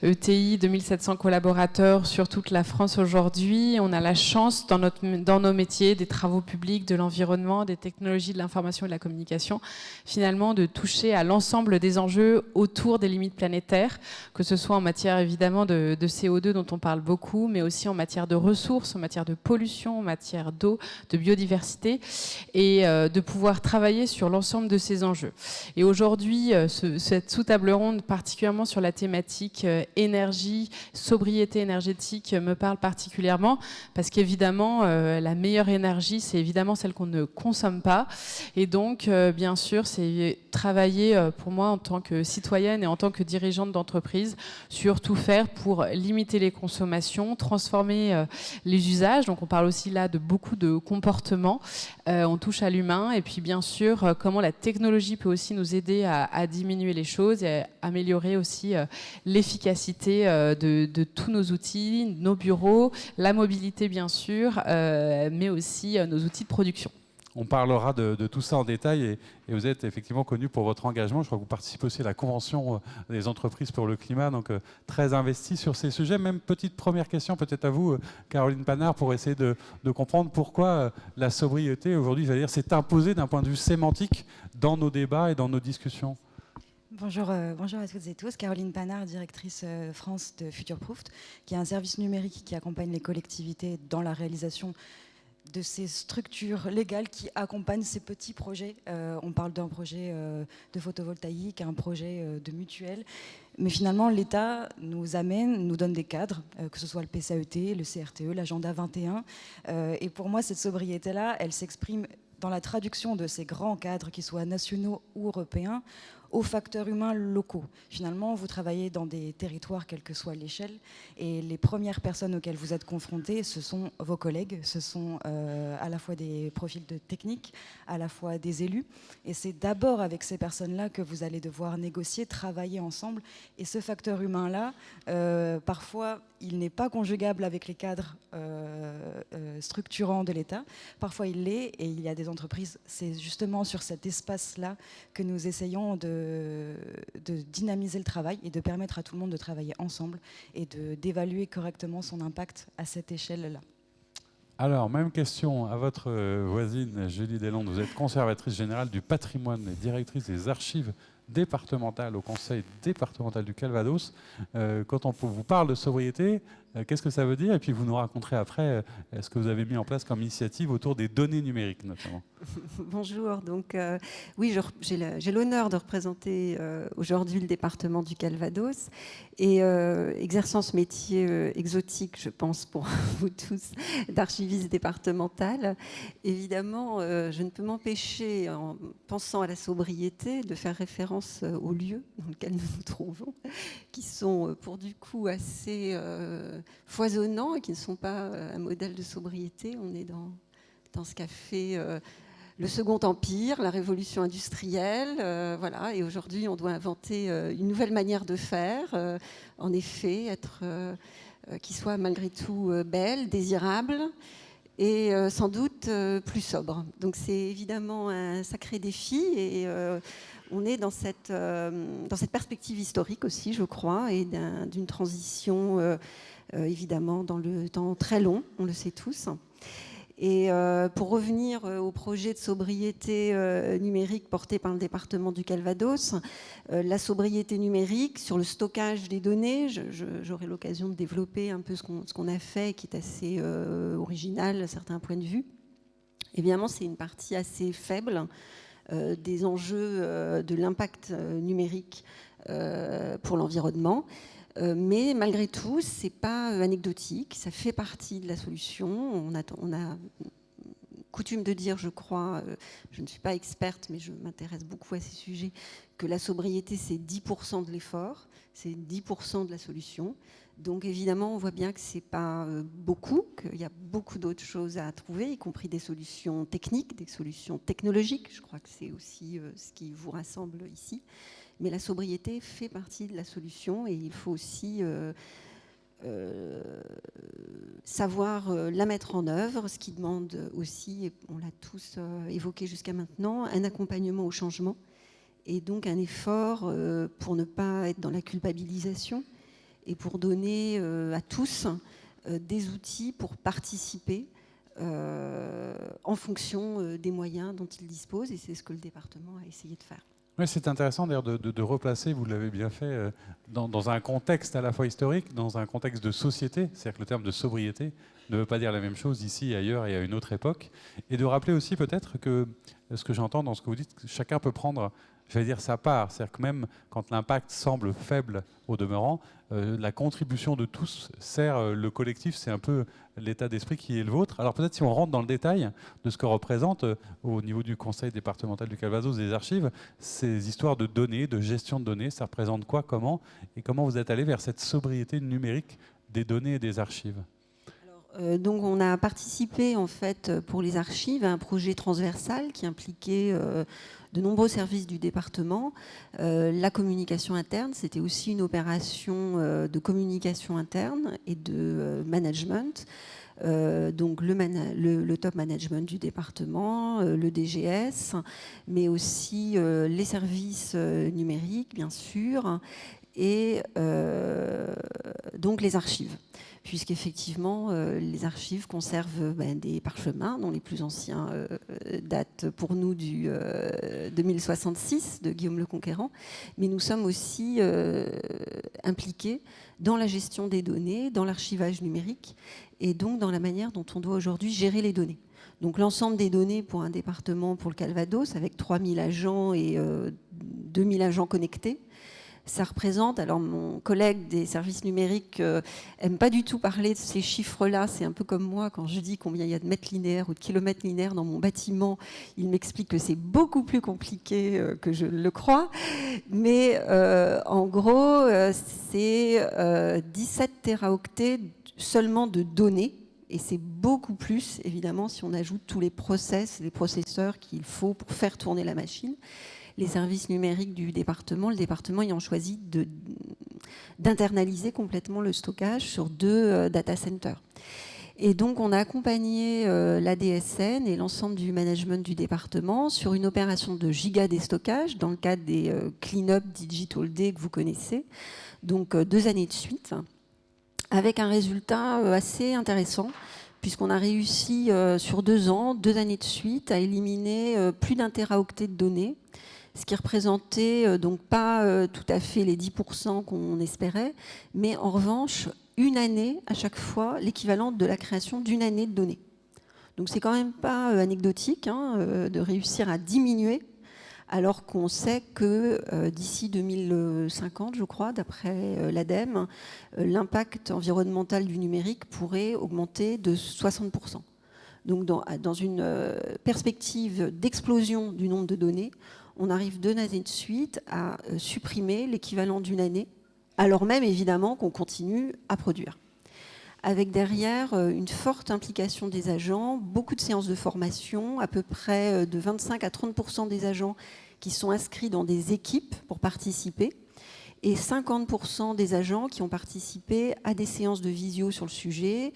[SPEAKER 6] ETI, 2700 collaborateurs sur toute la France aujourd'hui. On a la chance dans nos métiers des travaux publics, de l'environnement, des technologies de l'information et de la communication, finalement de toucher à l'ensemble des enjeux autour des limites planétaires, que ce soit en matière évidemment de CO2 dont on parle beaucoup, mais aussi en matière de ressources, en matière de pollution, en matière d'eau, de biodiversité, et de pouvoir travailler sur l'ensemble de ces enjeux. Et aujourd'hui, cette sous-table ronde, particulièrement sur la thématique énergie, sobriété énergétique, me parle particulièrement parce qu'évidemment, la meilleure énergie, c'est évidemment celle qu'on ne consomme pas. Et donc, bien sûr, c'est travailler pour moi en tant que citoyenne et en tant que dirigeante d'entreprise sur tout faire pour limiter les consommations, transformer les usages. Donc, on parle aussi là de beaucoup de comportements. On touche à l'humain et puis bien sûr comment la technologie peut aussi nous aider à diminuer les choses et à améliorer aussi l'efficacité de tous nos outils, nos bureaux, la mobilité bien sûr, mais aussi nos outils de production.
[SPEAKER 1] On parlera de tout ça en détail et vous êtes effectivement connu pour votre engagement. Je crois que vous participez aussi à la Convention des entreprises pour le climat, donc très investi sur ces sujets. Même petite première question peut-être à vous, Caroline Panard, pour essayer de comprendre pourquoi la sobriété aujourd'hui, s'est imposée d'un point de vue sémantique dans nos débats et dans nos discussions.
[SPEAKER 7] Bonjour, bonjour à toutes et tous. Caroline Panard, directrice France de Futureproof, qui est un service numérique qui accompagne les collectivités dans la réalisation de ces structures légales qui accompagnent ces petits projets. On parle d'un projet de photovoltaïque, un projet de mutuelle. Mais finalement, l'État nous donne des cadres, que ce soit le PCAET, le CRTE, l'agenda 21. Et pour moi, cette sobriété-là, elle s'exprime dans la traduction de ces grands cadres, qu'ils soient nationaux ou européens, aux facteurs humains locaux. Finalement, vous travaillez dans des territoires, quelle que soit l'échelle, et les premières personnes auxquelles vous êtes confrontés, ce sont vos collègues, ce sont à la fois des profils de techniques, à la fois des élus, et c'est d'abord avec ces personnes-là que vous allez devoir négocier, travailler ensemble, et ce facteur humain-là, parfois, il n'est pas conjugable avec les cadres structurants de l'État, parfois il l'est, et il y a des entreprises, c'est justement sur cet espace-là que nous essayons de dynamiser le travail et de permettre à tout le monde de travailler ensemble et d'évaluer correctement son impact à cette échelle-là.
[SPEAKER 1] Alors, même question à votre voisine Julie Deslandes. Vous êtes conservatrice générale du patrimoine et directrice des archives départementales au Conseil départemental du Calvados. Quand on vous parle de sobriété, qu'est-ce que ça veut dire? Et puis vous nous raconterez après ce que vous avez mis en place comme initiative autour des données numériques notamment.
[SPEAKER 8] Bonjour, donc oui, j'ai l'honneur de représenter aujourd'hui le département du Calvados et exerçant ce métier exotique, je pense pour vous tous, d'archiviste départemental. Évidemment, je ne peux m'empêcher, en pensant à la sobriété, de faire référence aux lieux dans lesquels nous nous trouvons, qui sont pour du coup assez foisonnants et qui ne sont pas un modèle de sobriété. On est dans ce qu'a fait le Second Empire, la révolution industrielle, voilà. Et aujourd'hui, on doit inventer une nouvelle manière de faire, en effet, qui soit malgré tout belle, désirable et sans doute plus sobre. Donc c'est évidemment un sacré défi et on est dans cette perspective historique aussi, je crois, et d'une transition évidemment dans le temps très long, on le sait tous. Et pour revenir au projet de sobriété numérique porté par le département du Calvados, la sobriété numérique sur le stockage des données, j'aurai l'occasion de développer un peu ce qu'on a fait, qui est assez original à certains points de vue. Évidemment, c'est une partie assez faible des enjeux de l'impact numérique pour l'environnement. Mais malgré tout, ce n'est pas anecdotique, ça fait partie de la solution. On a coutume de dire, je crois, je ne suis pas experte, mais je m'intéresse beaucoup à ces sujets, que la sobriété, c'est 10% de l'effort, c'est 10% de la solution. Donc évidemment, on voit bien que ce n'est pas beaucoup, qu'il y a beaucoup d'autres choses à trouver, y compris des solutions techniques, des solutions technologiques. Je crois que c'est aussi ce qui vous rassemble ici. Mais la sobriété fait partie de la solution et il faut aussi savoir la mettre en œuvre, ce qui demande aussi, et on l'a tous évoqué jusqu'à maintenant, un accompagnement au changement et donc un effort pour ne pas être dans la culpabilisation et pour donner à tous des outils pour participer en fonction des moyens dont ils disposent et c'est ce que le département a essayé de faire.
[SPEAKER 1] Oui, c'est intéressant d'ailleurs de replacer, vous l'avez bien fait, dans un contexte à la fois historique, dans un contexte de société, c'est-à-dire que le terme de sobriété ne veut pas dire la même chose ici, ailleurs et à une autre époque, et de rappeler aussi peut-être que ce que j'entends dans ce que vous dites, chacun peut prendre, j'allais dire, sa part, c'est-à-dire que même quand l'impact semble faible au demeurant, la contribution de tous sert le collectif, c'est un peu l'état d'esprit qui est le vôtre. Alors peut-être si on rentre dans le détail de ce que représente au niveau du Conseil départemental du Calvados des archives, ces histoires de données, de gestion de données, ça représente quoi, comment, et comment vous êtes allé vers cette sobriété numérique des données et des archives?
[SPEAKER 8] Donc on a participé en fait pour les archives à un projet transversal qui impliquait de nombreux services du département. La communication interne, c'était aussi une opération de communication interne et de management. donc le top management du département, le DGS, mais aussi les services numériques, bien sûr, et donc les archives, puisqu'effectivement, les archives conservent des parchemins dont les plus anciens datent pour nous du 2066 de Guillaume le Conquérant, mais nous sommes aussi impliqués dans la gestion des données, dans l'archivage numérique, et donc dans la manière dont on doit aujourd'hui gérer les données. Donc l'ensemble des données pour un département, pour le Calvados, avec 3000 agents et 2000 agents connectés, ça représente, alors mon collègue des services numériques n'aime pas du tout parler de ces chiffres-là, c'est un peu comme moi, quand je dis combien il y a de mètres linéaires ou de kilomètres linéaires dans mon bâtiment, il m'explique que c'est beaucoup plus compliqué que je le crois, mais en gros, c'est 17 téraoctets seulement de données, et c'est beaucoup plus, évidemment, si on ajoute tous les processeurs qu'il faut pour faire tourner la machine. Les services numériques du département, le département ayant choisi d'internaliser complètement le stockage sur 2 data centers. Et donc, on a accompagné la DSN et l'ensemble du management du département sur une opération de giga-déstockage dans le cadre des Clean-up Digital Day que vous connaissez, donc 2 années de suite, avec un résultat assez intéressant, puisqu'on a réussi sur 2 ans, 2 années de suite, à éliminer plus d'1 téraoctet de données, ce qui représentait donc pas tout à fait les 10% qu'on espérait, mais en revanche, une année à chaque fois, l'équivalent de la création d'une année de données. Donc c'est quand même pas anecdotique de réussir à diminuer, alors qu'on sait que d'ici 2050, je crois, d'après l'ADEME, l'impact environnemental du numérique pourrait augmenter de 60%. Donc dans une perspective d'explosion du nombre de données, on arrive 2 années de suite à supprimer l'équivalent d'une année, alors même évidemment qu'on continue à produire. Avec derrière une forte implication des agents, beaucoup de séances de formation, à peu près de 25 à 30% des agents qui sont inscrits dans des équipes pour participer, et 50% des agents qui ont participé à des séances de visio sur le sujet,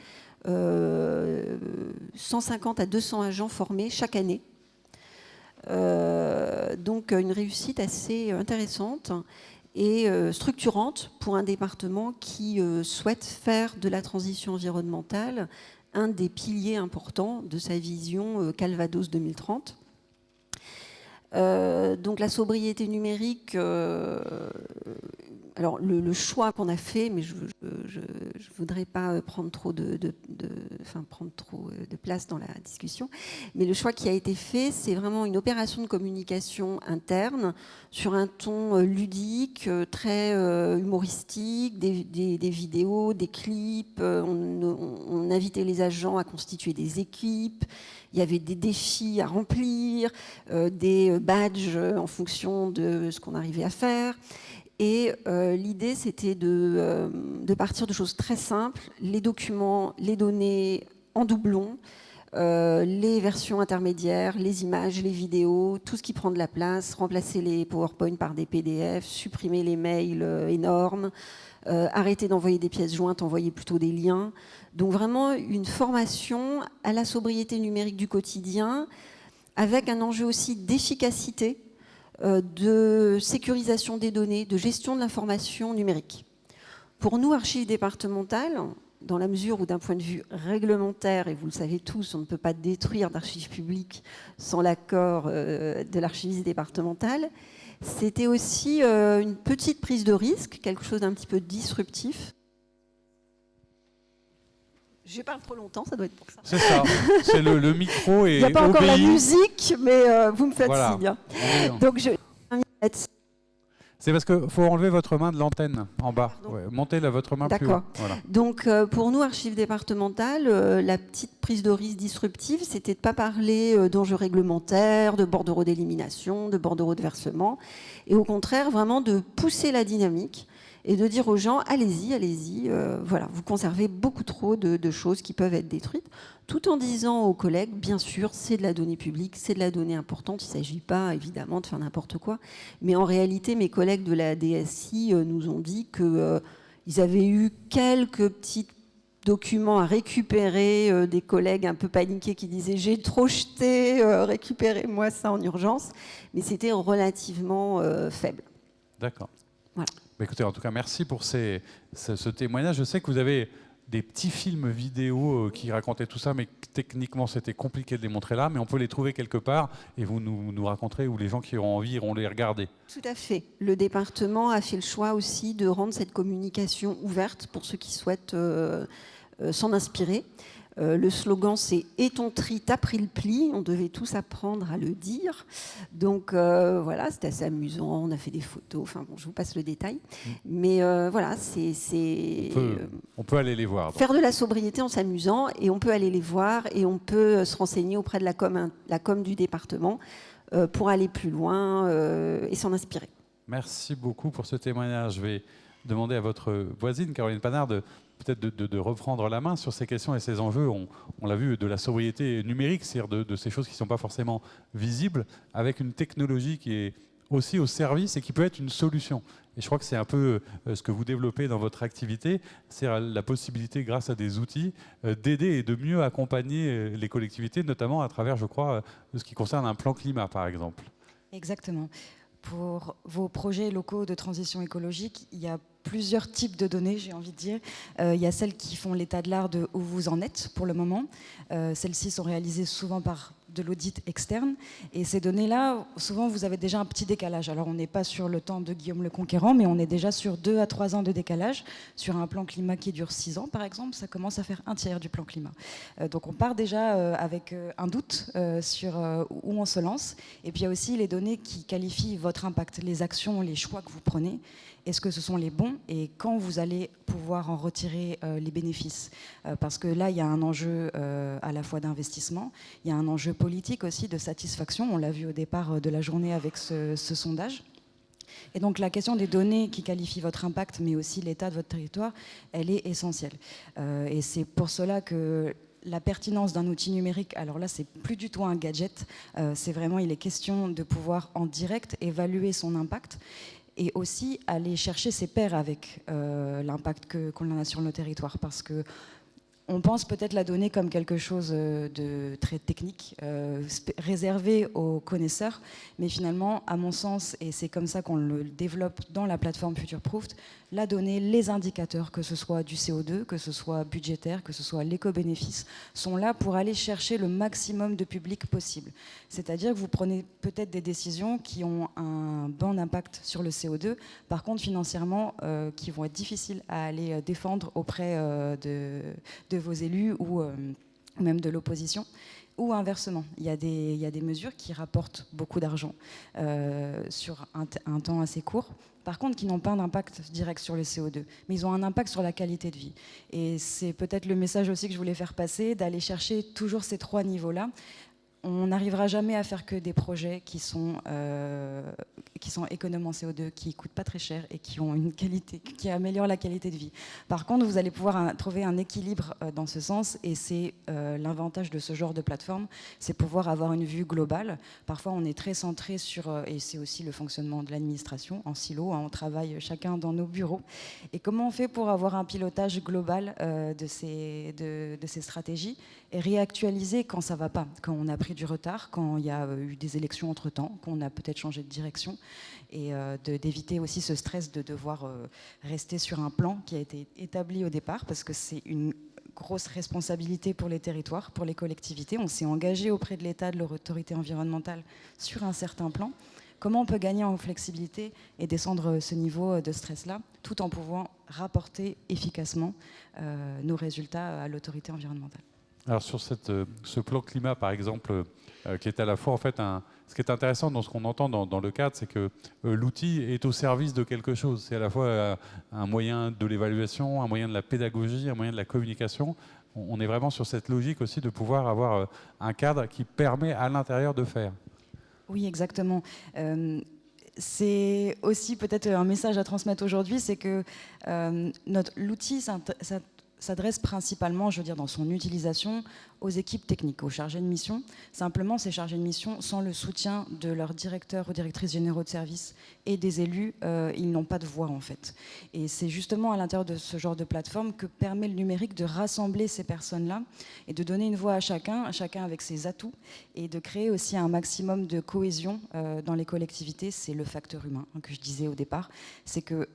[SPEAKER 8] 150 à 200 agents formés chaque année. Donc une réussite assez intéressante et structurante pour un département qui souhaite faire de la transition environnementale un des piliers importants de sa vision Calvados 2030. Donc la sobriété numérique, alors le choix qu'on a fait, mais je voudrais pas prendre trop de place dans la discussion, mais le choix qui a été fait, c'est vraiment une opération de communication interne sur un ton ludique, très humoristique, des vidéos, des clips, on invitait les agents à constituer des équipes, il y avait des défis à remplir, des badges en fonction de ce qu'on arrivait à faire. Et l'idée, c'était de partir de choses très simples, les documents, les données en doublon, les versions intermédiaires, les images, les vidéos, tout ce qui prend de la place, remplacer les PowerPoint par des PDF, supprimer les mails énormes, arrêter d'envoyer des pièces jointes, envoyer plutôt des liens. Donc vraiment une formation à la sobriété numérique du quotidien, avec un enjeu aussi d'efficacité, de sécurisation des données, de gestion de l'information numérique. Pour nous, archives départementales, dans la mesure où d'un point de vue réglementaire, et vous le savez tous, on ne peut pas détruire d'archives publiques sans l'accord de l'archiviste départemental, c'était aussi une petite prise de risque, quelque chose d'un petit peu disruptif. Je parle trop longtemps, ça doit être pour ça.
[SPEAKER 1] C'est ça, c'est le micro et
[SPEAKER 8] il n'y a pas encore la musique, mais vous me faites signe. Donc je...
[SPEAKER 1] C'est parce qu'il faut enlever votre main de l'antenne en bas. Ouais, montez votre main plus haut.
[SPEAKER 8] Voilà. Donc pour nous, archives départementales, la petite prise de risque disruptive, c'était de ne pas parler d'enjeux réglementaires, de bordereaux d'élimination, de bordereaux de versement, et au contraire, vraiment de pousser la dynamique et de dire aux gens, allez-y, allez-y, voilà, vous conservez beaucoup trop de choses qui peuvent être détruites, tout en disant aux collègues, bien sûr, c'est de la donnée publique, c'est de la donnée importante, il ne s'agit pas, évidemment, de faire n'importe quoi, mais en réalité, mes collègues de la DSI nous ont dit qu'ils avaient eu quelques petites documents à récupérer, des collègues un peu paniqués qui disaient « j'ai trop jeté, récupérez-moi ça en urgence », mais c'était relativement faible.
[SPEAKER 1] D'accord.
[SPEAKER 8] Voilà.
[SPEAKER 1] Écoutez, en tout cas, merci pour ce témoignage. Je sais que vous avez des petits films vidéo qui racontaient tout ça, mais techniquement, c'était compliqué de les montrer là, mais on peut les trouver quelque part et vous nous raconterez où les gens qui auront envie iront les regarder.
[SPEAKER 8] Tout à fait. Le département a fait le choix aussi de rendre cette communication ouverte pour ceux qui souhaitent s'en inspirer. Le slogan, c'est « Et ton tri, t'as pris le pli ». On devait tous apprendre à le dire. Donc voilà, c'était assez amusant. On a fait des photos. Enfin bon, je vous passe le détail. Mais voilà,
[SPEAKER 1] On peut aller les voir. Donc.
[SPEAKER 8] Faire de la sobriété en s'amusant, et on peut aller les voir, et on peut se renseigner auprès de la com du département pour aller plus loin et s'en inspirer.
[SPEAKER 1] Merci beaucoup pour ce témoignage. Je vais demander à votre voisine, Caroline Panard, peut-être de reprendre la main sur ces questions et ces enjeux. On l'a vu, de la sobriété numérique, c'est-à-dire de ces choses qui ne sont pas forcément visibles, avec une technologie qui est aussi au service et qui peut être une solution. Et je crois que c'est un peu ce que vous développez dans votre activité, c'est la possibilité, grâce à des outils, d'aider et de mieux accompagner les collectivités, notamment à travers, je crois, ce qui concerne un plan climat, par exemple.
[SPEAKER 7] Exactement. Pour vos projets locaux de transition écologique, il y a plusieurs types de données, j'ai envie de dire. Il y a celles qui font l'état de l'art de où vous en êtes pour le moment. Celles-ci sont réalisées souvent par de l'audit externe. Et ces données-là, souvent, vous avez déjà un petit décalage. Alors, on n'est pas sur le temps de Guillaume le Conquérant, mais on est déjà sur 2 à 3 ans de décalage. Sur un plan climat qui dure 6 ans, par exemple, ça commence à faire un tiers du plan climat. Donc, on part déjà avec un doute sur où on se lance. Et puis, il y a aussi les données qui qualifient votre impact, les actions, les choix que vous prenez. Est-ce que ce sont les bons et quand vous allez pouvoir en retirer les bénéfices? Parce que là, il y a un enjeu à la fois d'investissement, il y a un enjeu politique aussi de satisfaction. On l'a vu au départ de la journée avec ce sondage. Et donc la question des données qui qualifient votre impact, mais aussi l'état de votre territoire, elle est essentielle. Et c'est pour cela que la pertinence d'un outil numérique, alors là, c'est plus du tout un gadget. C'est vraiment, il est question de pouvoir en direct évaluer son impact. Et aussi aller chercher ses pairs avec l'impact qu'on a sur nos territoires. Parce que on pense peut-être la donnée comme quelque chose de très technique, réservé aux connaisseurs, mais finalement, à mon sens, et c'est comme ça qu'on le développe dans la plateforme Futureproofed, la donnée, les indicateurs, que ce soit du CO2, que ce soit budgétaire, que ce soit l'éco-bénéfice, sont là pour aller chercher le maximum de public possible. C'est-à-dire que vous prenez peut-être des décisions qui ont un bon impact sur le CO2, par contre financièrement, qui vont être difficiles à aller défendre auprès de vos élus ou même de l'opposition. Ou inversement, il y a des mesures qui rapportent beaucoup d'argent sur un temps assez court, par contre qui n'ont pas d'impact direct sur le CO2, mais ils ont un impact sur la qualité de vie. Et c'est peut-être le message aussi que je voulais faire passer, d'aller chercher toujours ces 3 niveaux-là. On n'arrivera jamais à faire que des projets qui sont économes en CO2, qui ne coûtent pas très cher et qui ont une qualité, qui améliorent la qualité de vie. Par contre, vous allez pouvoir trouver un équilibre dans ce sens, et c'est l'avantage de ce genre de plateforme, c'est pouvoir avoir une vue globale. Parfois, on est très centré sur, et c'est aussi le fonctionnement de l'administration, en silo, on travaille chacun dans nos bureaux. Et comment on fait pour avoir un pilotage global de ces stratégies et réactualiser quand ça ne va pas, quand on a pris du retard, quand il y a eu des élections entre-temps, qu'on a peut-être changé de direction, et d'éviter aussi ce stress de devoir rester sur un plan qui a été établi au départ, parce que c'est une grosse responsabilité pour les territoires, pour les collectivités. On s'est engagé auprès de l'État, de l'autorité environnementale sur un certain plan. Comment on peut gagner en flexibilité et descendre ce niveau de stress-là, tout en pouvant rapporter efficacement nos résultats à l'autorité environnementale?
[SPEAKER 1] Alors sur ce plan climat, par exemple, qui est à la fois en fait ce qui est intéressant dans ce qu'on entend dans le cadre, c'est que l'outil est au service de quelque chose. C'est à la fois un moyen de l'évaluation, un moyen de la pédagogie, un moyen de la communication. On est vraiment sur cette logique aussi de pouvoir avoir un cadre qui permet à l'intérieur de faire.
[SPEAKER 7] Oui, exactement. C'est aussi peut-être un message à transmettre aujourd'hui, c'est que l'outil s'adresse principalement, je veux dire, dans son utilisation, aux équipes techniques, aux chargés de mission. Simplement, ces chargés de mission, sans le soutien de leurs directeurs ou directrices généraux de service et des élus, ils n'ont pas de voix, en fait. Et c'est justement à l'intérieur de ce genre de plateforme que permet le numérique de rassembler ces personnes-là et de donner une voix à chacun avec ses atouts, et de créer aussi un maximum de cohésion dans les collectivités. C'est le facteur humain, hein, que je disais au départ. C'est que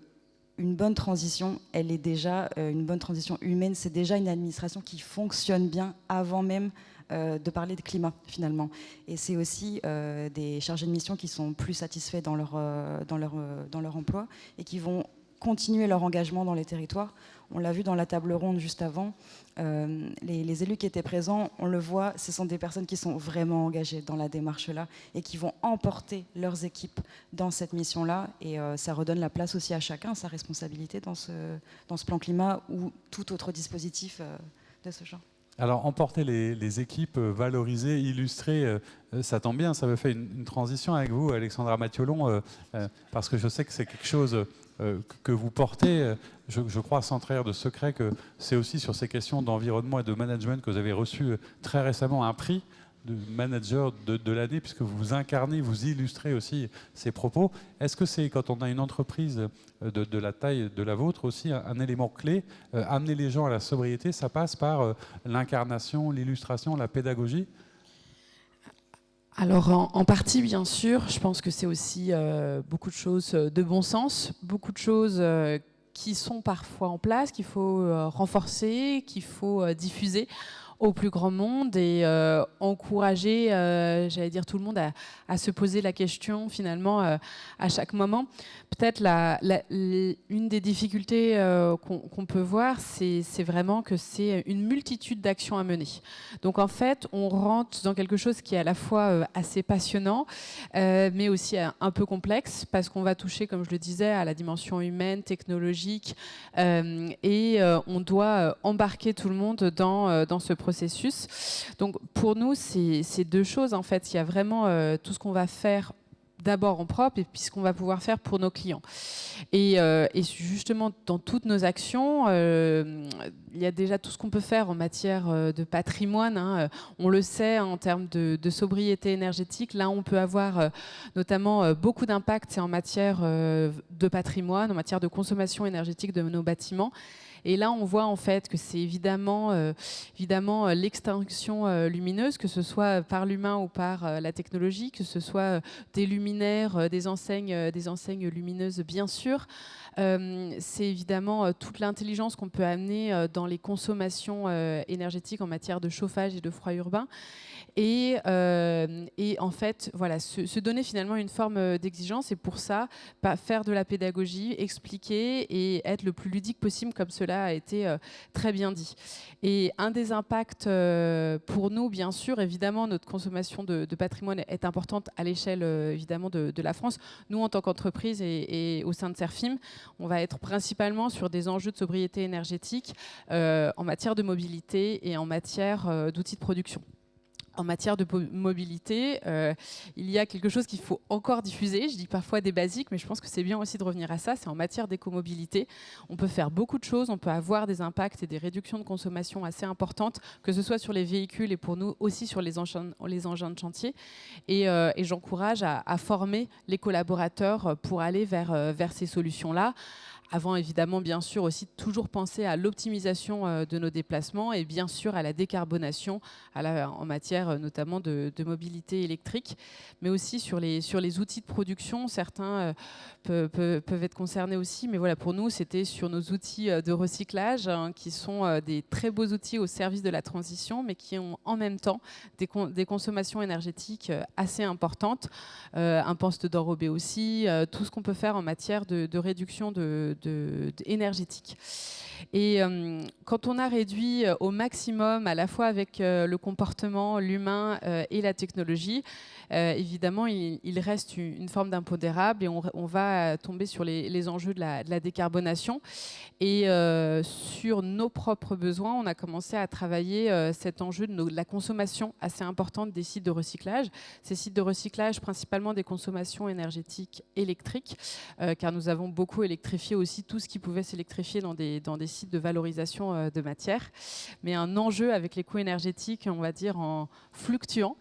[SPEAKER 7] une bonne transition, elle est déjà une bonne transition humaine, c'est déjà une administration qui fonctionne bien avant même de parler de climat, finalement. Et c'est aussi des chargés de mission qui sont plus satisfaits dans leur emploi et qui vont continuer leur engagement dans les territoires. On l'a vu dans la table ronde juste avant, les élus qui étaient présents, on le voit, ce sont des personnes qui sont vraiment engagées dans la démarche-là et qui vont emporter leurs équipes dans cette mission-là, et ça redonne la place aussi à chacun, sa responsabilité dans ce plan climat ou tout autre dispositif de ce genre.
[SPEAKER 1] Alors, emporter les équipes, valoriser, illustrer, ça tombe bien, ça me fait une transition avec vous, Alexandra Mathiolon, parce que je sais que c'est quelque chose que vous portez. Je crois sans trahir de secret que c'est aussi sur ces questions d'environnement et de management que vous avez reçu très récemment un prix de manager de l'année, puisque vous incarnez, vous illustrez aussi ces propos. Est-ce que c'est, quand on a une entreprise de la taille de la vôtre, aussi un élément clé, amener les gens à la sobriété, ça passe par l'incarnation, l'illustration, la pédagogie ?
[SPEAKER 6] Alors en partie, bien sûr, je pense que c'est aussi beaucoup de choses de bon sens, beaucoup de choses qui sont parfois en place, qu'il faut renforcer, qu'il faut diffuser au plus grand monde et encourager, j'allais dire, tout le monde à se poser la question finalement à chaque moment. Peut-être une des difficultés qu'on peut voir, c'est vraiment que c'est une multitude d'actions à mener. Donc en fait, on rentre dans quelque chose qui est à la fois assez passionnant, mais aussi un peu complexe, parce qu'on va toucher, comme je le disais, à la dimension humaine, technologique, et on doit embarquer tout le monde dans ce processus. Donc pour nous, c'est deux choses en fait. Il y a vraiment tout ce qu'on va faire d'abord en propre et puis ce qu'on va pouvoir faire pour nos clients. Et justement, dans toutes nos actions, il y a déjà tout ce qu'on peut faire en matière de patrimoine. Hein. On le sait, en termes de sobriété énergétique, là, on peut avoir notamment beaucoup d'impact en matière de patrimoine, en matière de consommation énergétique de nos bâtiments. Et là, on voit en fait que c'est évidemment l'extinction lumineuse, que ce soit par l'humain ou par la technologie, que ce soit des luminaires, des enseignes lumineuses, bien sûr. C'est évidemment toute l'intelligence qu'on peut amener dans les consommations énergétiques en matière de chauffage et de froid urbain. Et en fait, voilà, se donner finalement une forme d'exigence, et pour ça, faire de la pédagogie, expliquer et être le plus ludique possible, comme cela a été très bien dit. Et un des impacts pour nous, bien sûr, évidemment, notre consommation de patrimoine est importante à l'échelle évidemment de la France. Nous, en tant qu'entreprise et au sein de Serfim, on va être principalement sur des enjeux de sobriété énergétique en matière de mobilité et en matière d'outils de production. En matière de mobilité, il y a quelque chose qu'il faut encore diffuser. Je dis parfois des basiques, mais je pense que c'est bien aussi de revenir à ça. C'est en matière d'écomobilité. On peut faire beaucoup de choses. On peut avoir des impacts et des réductions de consommation assez importantes, que ce soit sur les véhicules et pour nous aussi sur les engins de chantier. Et j'encourage à former les collaborateurs pour aller vers ces solutions-là. Avant, évidemment, bien sûr, aussi toujours penser à l'optimisation de nos déplacements et bien sûr à la décarbonation en matière notamment de mobilité électrique, mais aussi sur les outils de production. Certains peuvent être concernés aussi, mais voilà, pour nous, c'était sur nos outils de recyclage qui sont des très beaux outils au service de la transition, mais qui ont en même temps des consommations énergétiques assez importantes. Un poste d'enrobé aussi, tout ce qu'on peut faire en matière de réduction énergétique. Et quand on a réduit au maximum, à la fois avec le comportement, l'humain et la technologie, évidemment, il reste une forme d'impondérable et on va tomber sur les enjeux de la décarbonation. Et sur nos propres besoins, on a commencé à travailler cet enjeu de la consommation assez importante des sites de recyclage. Ces sites de recyclage, principalement des consommations énergétiques électriques, car nous avons beaucoup électrifié aussi tout ce qui pouvait s'électrifier dans des sites de valorisation de matière, mais un enjeu avec les coûts énergétiques, on va dire, en fluctuant.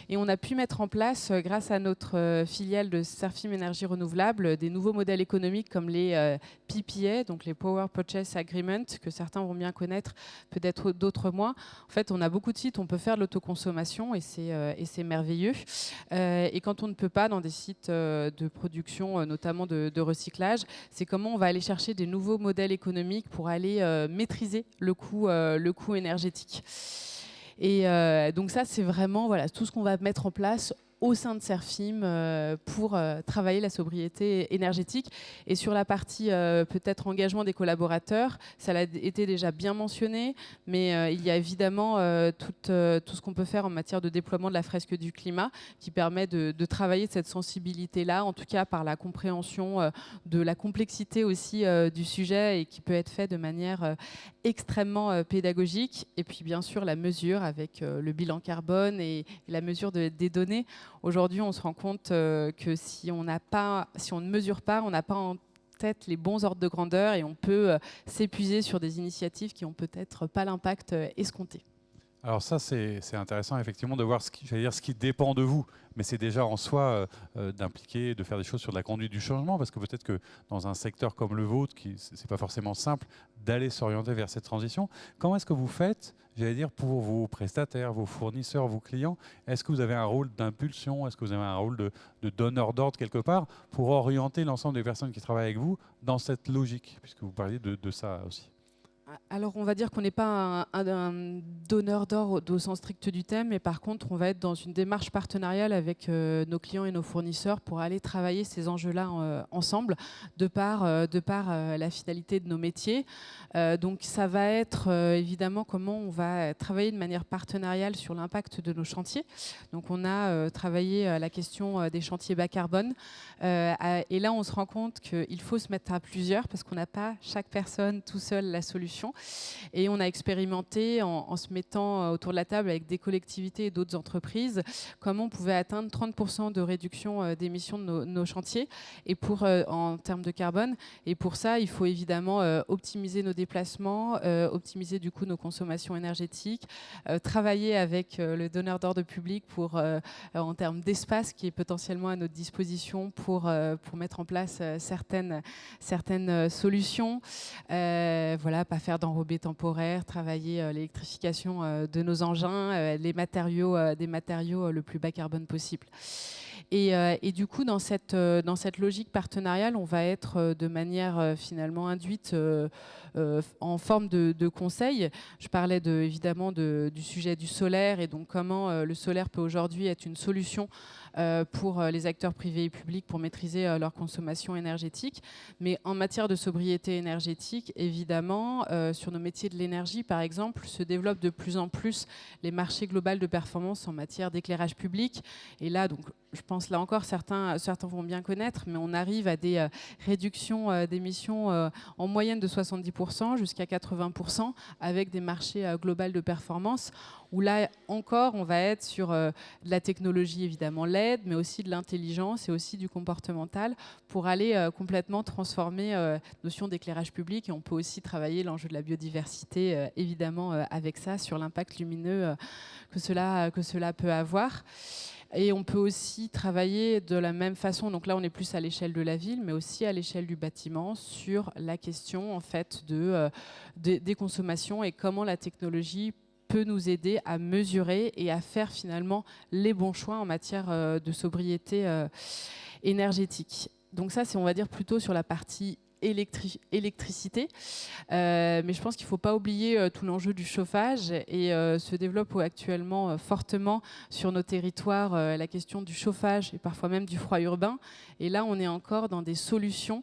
[SPEAKER 6] Et on a pu mettre en place, grâce à notre filiale de Serfim Énergie Renouvelable, des nouveaux modèles économiques comme les PPA, donc les Power Purchase Agreement, que certains vont bien connaître, peut-être d'autres moins. En fait, on a beaucoup de sites, on peut faire de l'autoconsommation et c'est merveilleux. Et quand on ne peut pas, dans des sites de production, notamment de recyclage, c'est comment on va aller chercher des nouveaux modèles économiques pour aller maîtriser le coût énergétique. Et donc ça, c'est vraiment tout ce qu'on va mettre en place au sein de Serfim pour travailler la sobriété énergétique. Et sur la partie peut-être engagement des collaborateurs, ça l'a été déjà bien mentionné, mais il y a évidemment tout ce qu'on peut faire en matière de déploiement de la fresque du climat qui permet de travailler cette sensibilité-là, en tout cas par la compréhension de la complexité aussi du sujet et qui peut être fait de manière extrêmement pédagogique. Et puis bien sûr la mesure avec le bilan carbone et la mesure des données. Aujourd'hui, on se rend compte que si on ne mesure pas, on n'a pas en tête les bons ordres de grandeur et on peut s'épuiser sur des initiatives qui n'ont peut-être pas l'impact escompté.
[SPEAKER 1] Alors ça, c'est intéressant effectivement de voir ce qui dépend de vous. Mais c'est déjà en soi d'impliquer, de faire des choses sur la conduite du changement, parce que peut-être que dans un secteur comme le vôtre, c'est pas forcément simple d'aller s'orienter vers cette transition. Comment est-ce que vous faites, pour vos prestataires, vos fournisseurs, vos clients? Est-ce que vous avez un rôle d'impulsion? Est-ce que vous avez un rôle de donneur d'ordre quelque part pour orienter l'ensemble des personnes qui travaillent avec vous dans cette logique, puisque vous parliez de ça aussi?
[SPEAKER 6] Alors, on va dire qu'on n'est pas un donneur d'ordre au sens strict du terme, mais par contre, on va être dans une démarche partenariale avec nos clients et nos fournisseurs pour aller travailler ces enjeux-là ensemble, de par la finalité de nos métiers. Donc, ça va être évidemment comment on va travailler de manière partenariale sur l'impact de nos chantiers. Donc, on a travaillé la question des chantiers bas carbone. Et là, on se rend compte qu'il faut se mettre à plusieurs parce qu'on n'a pas chaque personne tout seul la solution. Et on a expérimenté en se mettant autour de la table avec des collectivités et d'autres entreprises comment on pouvait atteindre 30% de réduction d'émissions de nos chantiers et en termes de carbone. Et pour ça, il faut évidemment optimiser nos déplacements, optimiser du coup nos consommations énergétiques, travailler avec le donneur d'ordre public en termes d'espace qui est potentiellement à notre disposition pour mettre en place certaines solutions. Pas faire d'enrobés temporaires, travailler l'électrification de nos engins, des matériaux le plus bas carbone possible. Et du coup, dans cette logique partenariale, on va être de manière finalement induite en forme de conseil. Je parlais évidemment du sujet du solaire et donc comment le solaire peut aujourd'hui être une solution pour les acteurs privés et publics pour maîtriser leur consommation énergétique. Mais en matière de sobriété énergétique, évidemment, sur nos métiers de l'énergie, par exemple, se développent de plus en plus les marchés globaux de performance en matière d'éclairage public. Et là, donc, je pense là encore, certains vont bien connaître, mais on arrive à des réductions d'émissions en moyenne de 70% jusqu'à 80% avec des marchés globaux de performance où là encore, on va être sur de la technologie évidemment LED, mais aussi de l'intelligence et aussi du comportemental pour aller complètement transformer la notion d'éclairage public. Et on peut aussi travailler l'enjeu de la biodiversité, évidemment, avec ça, sur l'impact lumineux que cela peut avoir. Et on peut aussi travailler de la même façon, donc là on est plus à l'échelle de la ville, mais aussi à l'échelle du bâtiment, sur la question en fait des consommations et comment la technologie peut nous aider à mesurer et à faire finalement les bons choix en matière de sobriété énergétique. Donc ça, c'est on va dire plutôt sur la partie électricité, mais je pense qu'il ne faut pas oublier tout l'enjeu du chauffage et se développe actuellement fortement sur nos territoires la question du chauffage et parfois même du froid urbain. Et là, on est encore dans des solutions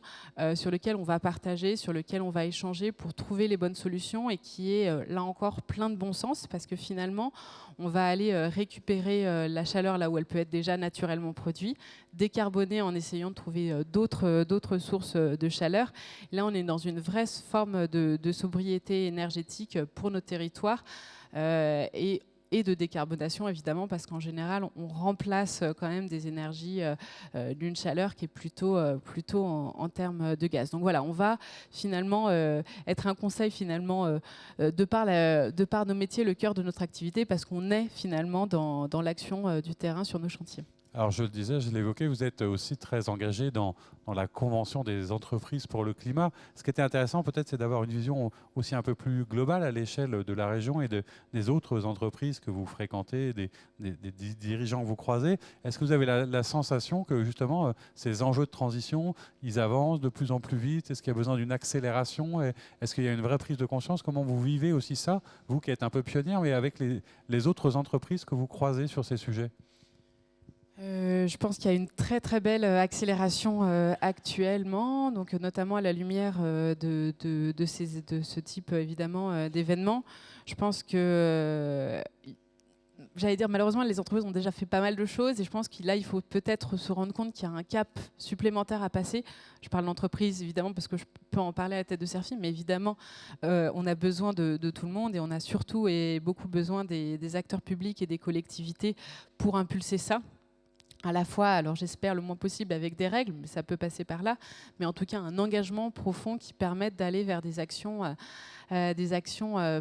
[SPEAKER 6] sur lesquelles on va partager, sur lesquelles on va échanger pour trouver les bonnes solutions et qui est là encore plein de bon sens parce que finalement, on va aller récupérer la chaleur là où elle peut être déjà naturellement produite, décarboner en essayant de trouver d'autres sources de chaleur. Là, on est dans une vraie forme de sobriété énergétique pour nos territoires et et de décarbonation, évidemment, parce qu'en général, on remplace quand même des énergies d'une chaleur qui est plutôt en termes de gaz. Donc voilà, on va finalement être un conseil finalement de par nos métiers, le cœur de notre activité, parce qu'on est finalement dans l'action du terrain sur nos chantiers.
[SPEAKER 1] Alors je le disais, je l'évoquais, vous êtes aussi très engagé dans la Convention des entreprises pour le climat. Ce qui était intéressant peut-être, c'est d'avoir une vision aussi un peu plus globale à l'échelle de la région et des autres entreprises que vous fréquentez, des dirigeants que vous croisez. Est-ce que vous avez la sensation que justement ces enjeux de transition, ils avancent de plus en plus vite? Est-ce qu'il y a besoin d'une accélération? Est-ce qu'il y a une vraie prise de conscience? Comment vous vivez aussi ça, vous qui êtes un peu pionnière, mais avec les autres entreprises que vous croisez sur ces sujets?
[SPEAKER 6] Je pense qu'il y a une très très belle accélération actuellement, donc notamment à la lumière de ce type évidemment d'événements. Je pense que j'allais dire, malheureusement, les entreprises ont déjà fait pas mal de choses et je pense qu'il il faut peut-être se rendre compte qu'il y a un cap supplémentaire à passer. Je parle d'entreprise, évidemment, parce que je peux en parler à la tête de Serfim, mais évidemment, on a besoin de tout le monde et on a surtout et beaucoup besoin des acteurs publics et des collectivités pour impulser ça. À la fois, alors j'espère le moins possible avec des règles, mais ça peut passer par là, mais en tout cas un engagement profond qui permette d'aller vers des actions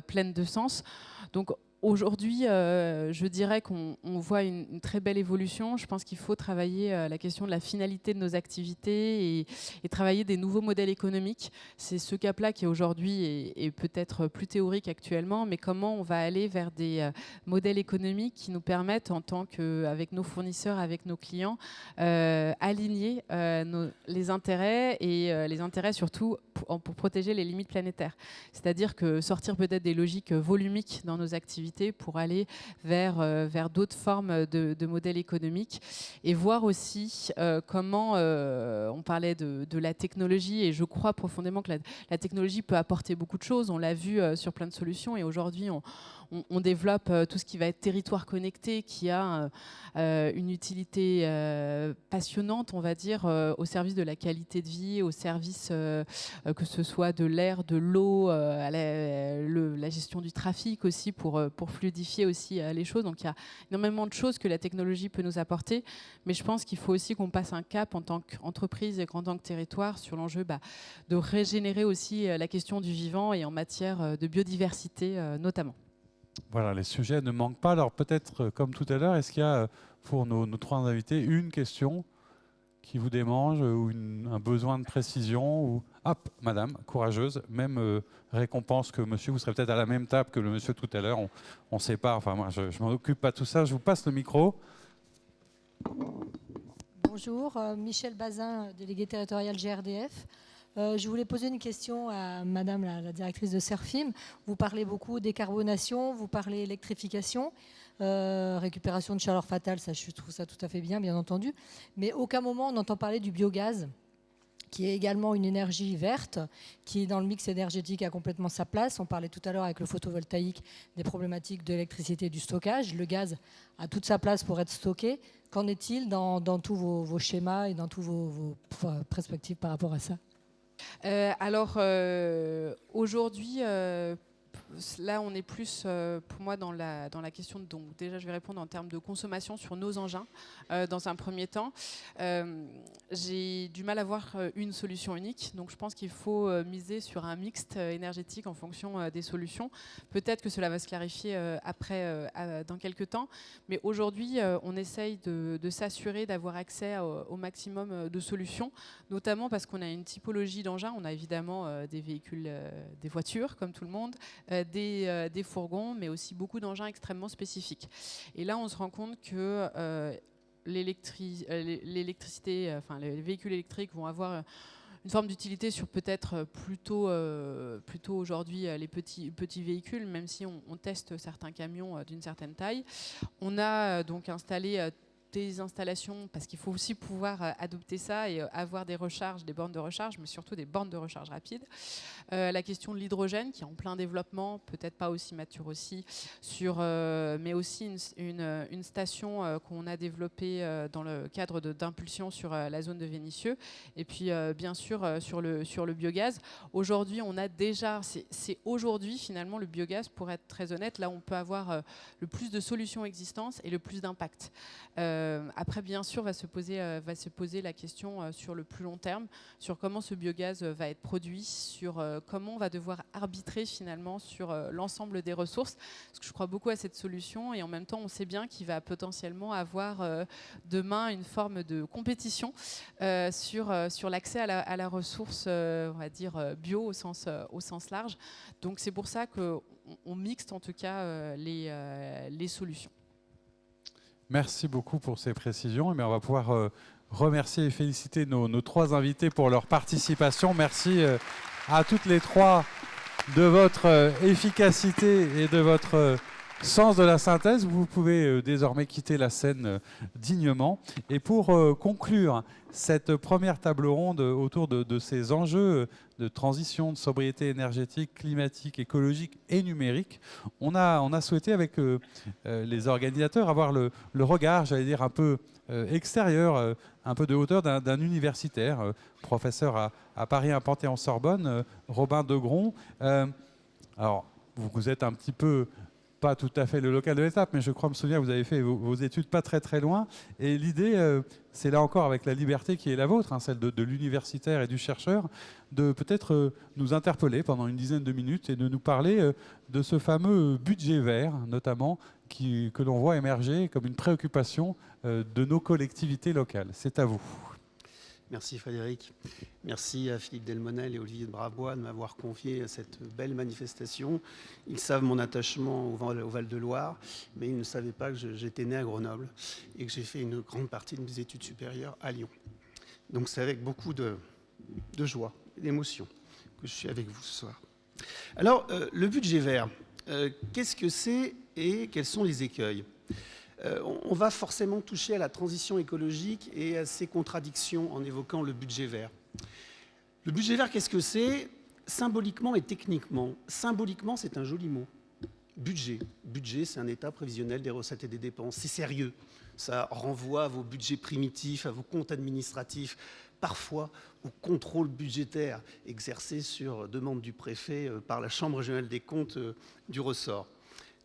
[SPEAKER 6] pleines de sens. Donc aujourd'hui, je dirais qu'on voit une très belle évolution. Je pense qu'il faut travailler la question de la finalité de nos activités et travailler des nouveaux modèles économiques. C'est ce cap-là qui aujourd'hui est peut-être plus théorique actuellement, mais comment on va aller vers des modèles économiques qui nous permettent, en tant qu'avec nos fournisseurs, avec nos clients, aligner les intérêts et les intérêts surtout pour protéger les limites planétaires. C'est-à-dire que sortir peut-être des logiques volumiques dans nos activités pour aller vers d'autres formes de modèles économiques et voir aussi comment on parlait de la technologie et je crois profondément que la technologie peut apporter beaucoup de choses. On l'a vu sur plein de solutions et aujourd'hui on développe tout ce qui va être territoire connecté qui a une utilité passionnante, on va dire, au service de la qualité de vie, au service que ce soit de l'air, de l'eau, la gestion du trafic aussi pour fluidifier aussi les choses. Donc il y a énormément de choses que la technologie peut nous apporter, mais je pense qu'il faut aussi qu'on passe un cap en tant qu'entreprise et en tant que territoire sur l'enjeu de régénérer aussi la question du vivant et en matière de biodiversité notamment.
[SPEAKER 1] Voilà, les sujets ne manquent pas. Alors peut-être, comme tout à l'heure, est-ce qu'il y a pour nos trois invités une question qui vous démange ou un besoin de précision ou... Hop, madame, courageuse, même récompense que monsieur, vous serez peut-être à la même table que le monsieur tout à l'heure, on ne sait pas, enfin moi je ne m'en occupe pas de tout ça, je vous passe le micro.
[SPEAKER 9] Bonjour, Michel Bazin, délégué territorial GRDF. Je voulais poser une question à madame la directrice de Serfim. Vous parlez beaucoup décarbonation, vous parlez électrification, récupération de chaleur fatale, ça, je trouve ça tout à fait bien entendu. Mais aucun moment on n'entend parler du biogaz, qui est également une énergie verte, qui dans le mix énergétique a complètement sa place. On parlait tout à l'heure avec le photovoltaïque des problématiques de l'électricité et du stockage. Le gaz a toute sa place pour être stocké. Qu'en est-il dans tous vos schémas et dans tous vos perspectives par rapport à ça ?
[SPEAKER 6] Alors aujourd'hui, là on est plus pour moi dans la question de, donc déjà je vais répondre en termes de consommation sur nos engins dans un premier temps. J'ai du mal à voir une solution unique, donc je pense qu'il faut miser sur un mixte énergétique en fonction des solutions. Peut-être que cela va se clarifier après dans quelques temps, mais aujourd'hui on essaye de s'assurer d'avoir accès au maximum de solutions, notamment parce qu'on a une typologie d'engins. On a évidemment des véhicules, des voitures comme tout le monde, des fourgons, mais aussi beaucoup d'engins extrêmement spécifiques. Et là, on se rend compte que l'électricité, enfin les véhicules électriques vont avoir une forme d'utilité sur peut-être plutôt aujourd'hui les petits véhicules, même si on teste certains camions d'une certaine taille. On a donc installé des installations, parce qu'il faut aussi pouvoir adopter ça et avoir des recharges, des bornes de recharge, mais surtout des bornes de recharge rapides. La question de l'hydrogène, qui est en plein développement, peut-être pas aussi mature aussi, mais aussi une station qu'on a développée dans le cadre d'impulsion sur la zone de Vénissieux. Et puis, bien sûr, sur le biogaz. Aujourd'hui, on a déjà, c'est aujourd'hui, finalement, le biogaz, pour être très honnête, là, on peut avoir le plus de solutions existantes et le plus d'impact. Après, bien sûr, va se poser la question sur le plus long terme, sur comment ce biogaz va être produit, sur comment on va devoir arbitrer finalement sur l'ensemble des ressources. Parce que je crois beaucoup à cette solution et en même temps, on sait bien qu'il va potentiellement avoir demain une forme de compétition sur l'accès à la ressource, on va dire, bio au sens large. Donc c'est pour ça qu'on mixte en tout cas les solutions.
[SPEAKER 1] Merci beaucoup pour ces précisions. On va pouvoir remercier et féliciter nos trois invités pour leur participation. Merci à toutes les trois de votre efficacité et de votre sens de la synthèse. Vous pouvez désormais quitter la scène dignement. Et pour conclure cette première table ronde autour de ces enjeux de transition, de sobriété énergétique, climatique, écologique et numérique, on a souhaité avec les organisateurs avoir le regard, j'allais dire, un peu extérieur, un peu de hauteur d'un universitaire, professeur à Paris 1 Panthéon-Sorbonne, Robin Degron. Alors, vous êtes un petit peu pas tout à fait le local de l'étape, mais je crois me souvenir que vous avez fait vos études pas très très loin. Et l'idée, c'est là encore avec la liberté qui est la vôtre, celle de l'universitaire et du chercheur, de peut-être nous interpeller pendant une dizaine de minutes et de nous parler de ce fameux budget vert, notamment, que l'on voit émerger comme une préoccupation de nos collectivités locales. C'est à vous.
[SPEAKER 10] Merci Frédéric. Merci à Philippe Delmonel et Olivier de Bravois de m'avoir confié à cette belle manifestation. Ils savent mon attachement au Val-de-Loire, mais ils ne savaient pas que j'étais né à Grenoble et que j'ai fait une grande partie de mes études supérieures à Lyon. Donc c'est avec beaucoup de joie et d'émotion que je suis avec vous ce soir. Alors, le budget vert, qu'est-ce que c'est et quels sont les écueils ? On va forcément toucher à la transition écologique et à ses contradictions en évoquant le budget vert. Le budget vert, qu'est-ce que c'est ? Symboliquement et techniquement. Symboliquement, c'est un joli mot. Budget. Budget, c'est un état prévisionnel des recettes et des dépenses. C'est sérieux. Ça renvoie à vos budgets primitifs, à vos comptes administratifs, parfois au contrôle budgétaire exercé sur demande du préfet par la Chambre régionale des comptes du ressort.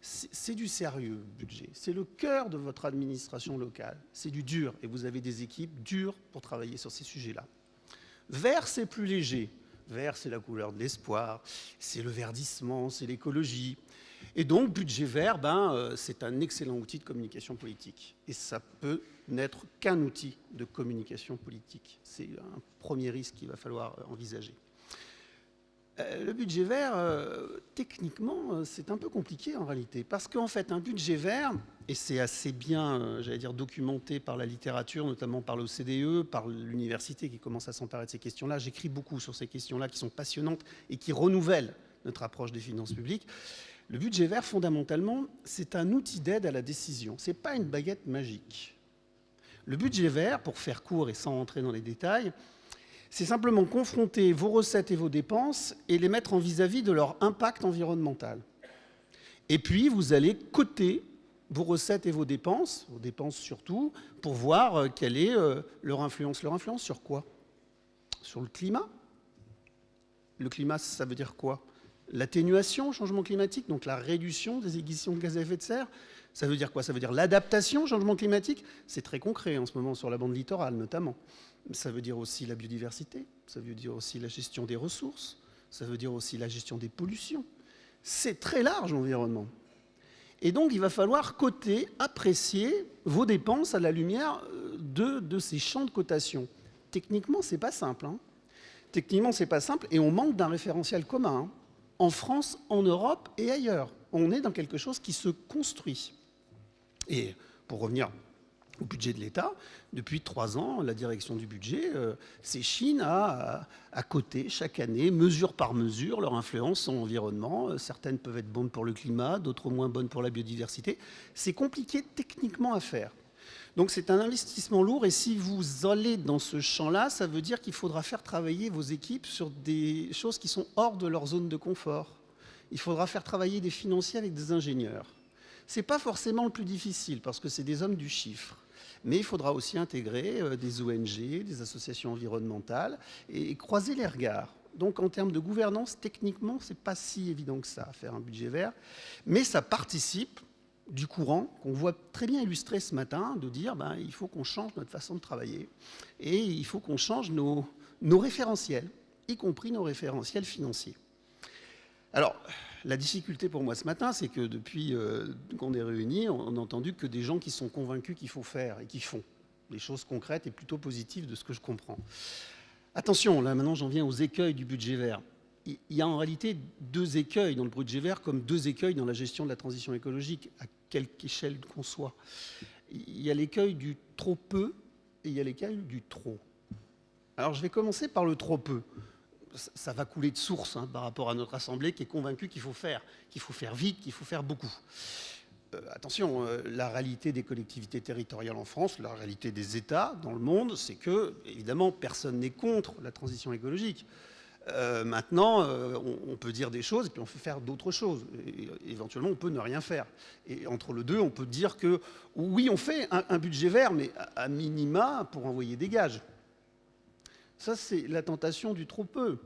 [SPEAKER 10] C'est du sérieux, le budget. C'est le cœur de votre administration locale. C'est du dur. Et vous avez des équipes dures pour travailler sur ces sujets-là. Vert, c'est plus léger. Vert, c'est la couleur de l'espoir. C'est le verdissement, c'est l'écologie. Et donc, budget vert, c'est un excellent outil de communication politique. Et ça peut n'être qu'un outil de communication politique. C'est un premier risque qu'il va falloir envisager. Le budget vert, techniquement, c'est un peu compliqué en réalité. Parce qu'en fait, un budget vert, et c'est assez bien, j'allais dire, documenté par la littérature, notamment par l'OCDE, par l'université qui commence à s'emparer de ces questions-là. J'écris beaucoup sur ces questions-là qui sont passionnantes et qui renouvellent notre approche des finances publiques. Le budget vert, fondamentalement, c'est un outil d'aide à la décision. Ce n'est pas une baguette magique. Le budget vert, pour faire court et sans rentrer dans les détails, c'est simplement confronter vos recettes et vos dépenses et les mettre en vis-à-vis de leur impact environnemental. Et puis, vous allez coter vos recettes et vos dépenses surtout, pour voir quelle est leur influence. Leur influence sur quoi ? Sur le climat. Le climat, ça veut dire quoi ? L'atténuation au changement climatique, donc la réduction des émissions de gaz à effet de serre. Ça veut dire quoi ? Ça veut dire l'adaptation au changement climatique. C'est très concret en ce moment sur la bande littorale notamment. Ça veut dire aussi la biodiversité, ça veut dire aussi la gestion des ressources, ça veut dire aussi la gestion des pollutions. C'est très large l'environnement. Et donc il va falloir coter, apprécier vos dépenses à la lumière de ces champs de cotation. Techniquement, c'est pas simple. Techniquement, c'est pas simple et on manque d'un référentiel commun. En France, en Europe et ailleurs. On est dans quelque chose qui se construit. Et pour revenir au budget de l'État, depuis 3 ans, la direction du budget s'échine à coter chaque année, mesure par mesure, leur influence sur l'environnement. Certaines peuvent être bonnes pour le climat, d'autres moins bonnes pour la biodiversité. C'est compliqué techniquement à faire. Donc c'est un investissement lourd et si vous allez dans ce champ-là, ça veut dire qu'il faudra faire travailler vos équipes sur des choses qui sont hors de leur zone de confort. Il faudra faire travailler des financiers avec des ingénieurs. Ce n'est pas forcément le plus difficile parce que c'est des hommes du chiffre. Mais il faudra aussi intégrer des ONG, des associations environnementales et croiser les regards. Donc en termes de gouvernance, techniquement, ce n'est pas si évident que ça, faire un budget vert. Mais ça participe du courant qu'on voit très bien illustré ce matin, de dire il faut qu'on change notre façon de travailler et il faut qu'on change nos référentiels, y compris nos référentiels financiers. Alors, la difficulté pour moi ce matin, c'est que depuis qu'on est réunis, on n'a entendu que des gens qui sont convaincus qu'il faut faire et qui font des choses concrètes et plutôt positives de ce que je comprends. Attention, là maintenant j'en viens aux écueils du budget vert. Il y a en réalité 2 écueils dans le budget vert comme 2 écueils dans la gestion de la transition écologique, à quelque échelle qu'on soit. Il y a l'écueil du trop peu et il y a l'écueil du trop. Alors je vais commencer par le trop peu. Ça va couler de source par rapport à notre Assemblée qui est convaincue qu'il faut faire vite, qu'il faut faire beaucoup. Attention, la réalité des collectivités territoriales en France, la réalité des États dans le monde, c'est que, évidemment, personne n'est contre la transition écologique. Maintenant, on peut dire des choses et puis on peut faire d'autres choses. Et éventuellement, on peut ne rien faire. Et entre les deux, on peut dire que, oui, on fait un budget vert, mais à minima pour envoyer des gages. Ça, c'est la tentation du trop peu.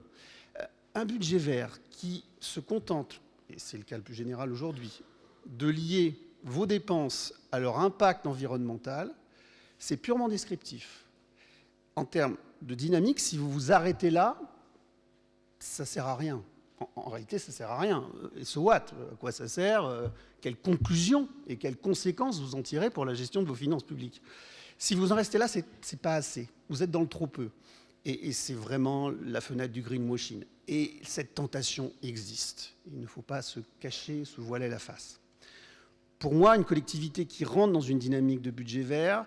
[SPEAKER 10] Un budget vert qui se contente, et c'est le cas le plus général aujourd'hui, de lier vos dépenses à leur impact environnemental, c'est purement descriptif. En termes de dynamique, si vous vous arrêtez là, ça ne sert à rien. En réalité, ça ne sert à rien. Et so what ? À quoi ça sert ? Quelles conclusions et quelles conséquences vous en tirez pour la gestion de vos finances publiques ? Si vous en restez là, ce n'est pas assez. Vous êtes dans le trop peu. Et c'est vraiment la fenêtre du greenwashing. Et cette tentation existe. Il ne faut pas se cacher, se voiler la face. Pour moi, une collectivité qui rentre dans une dynamique de budget vert,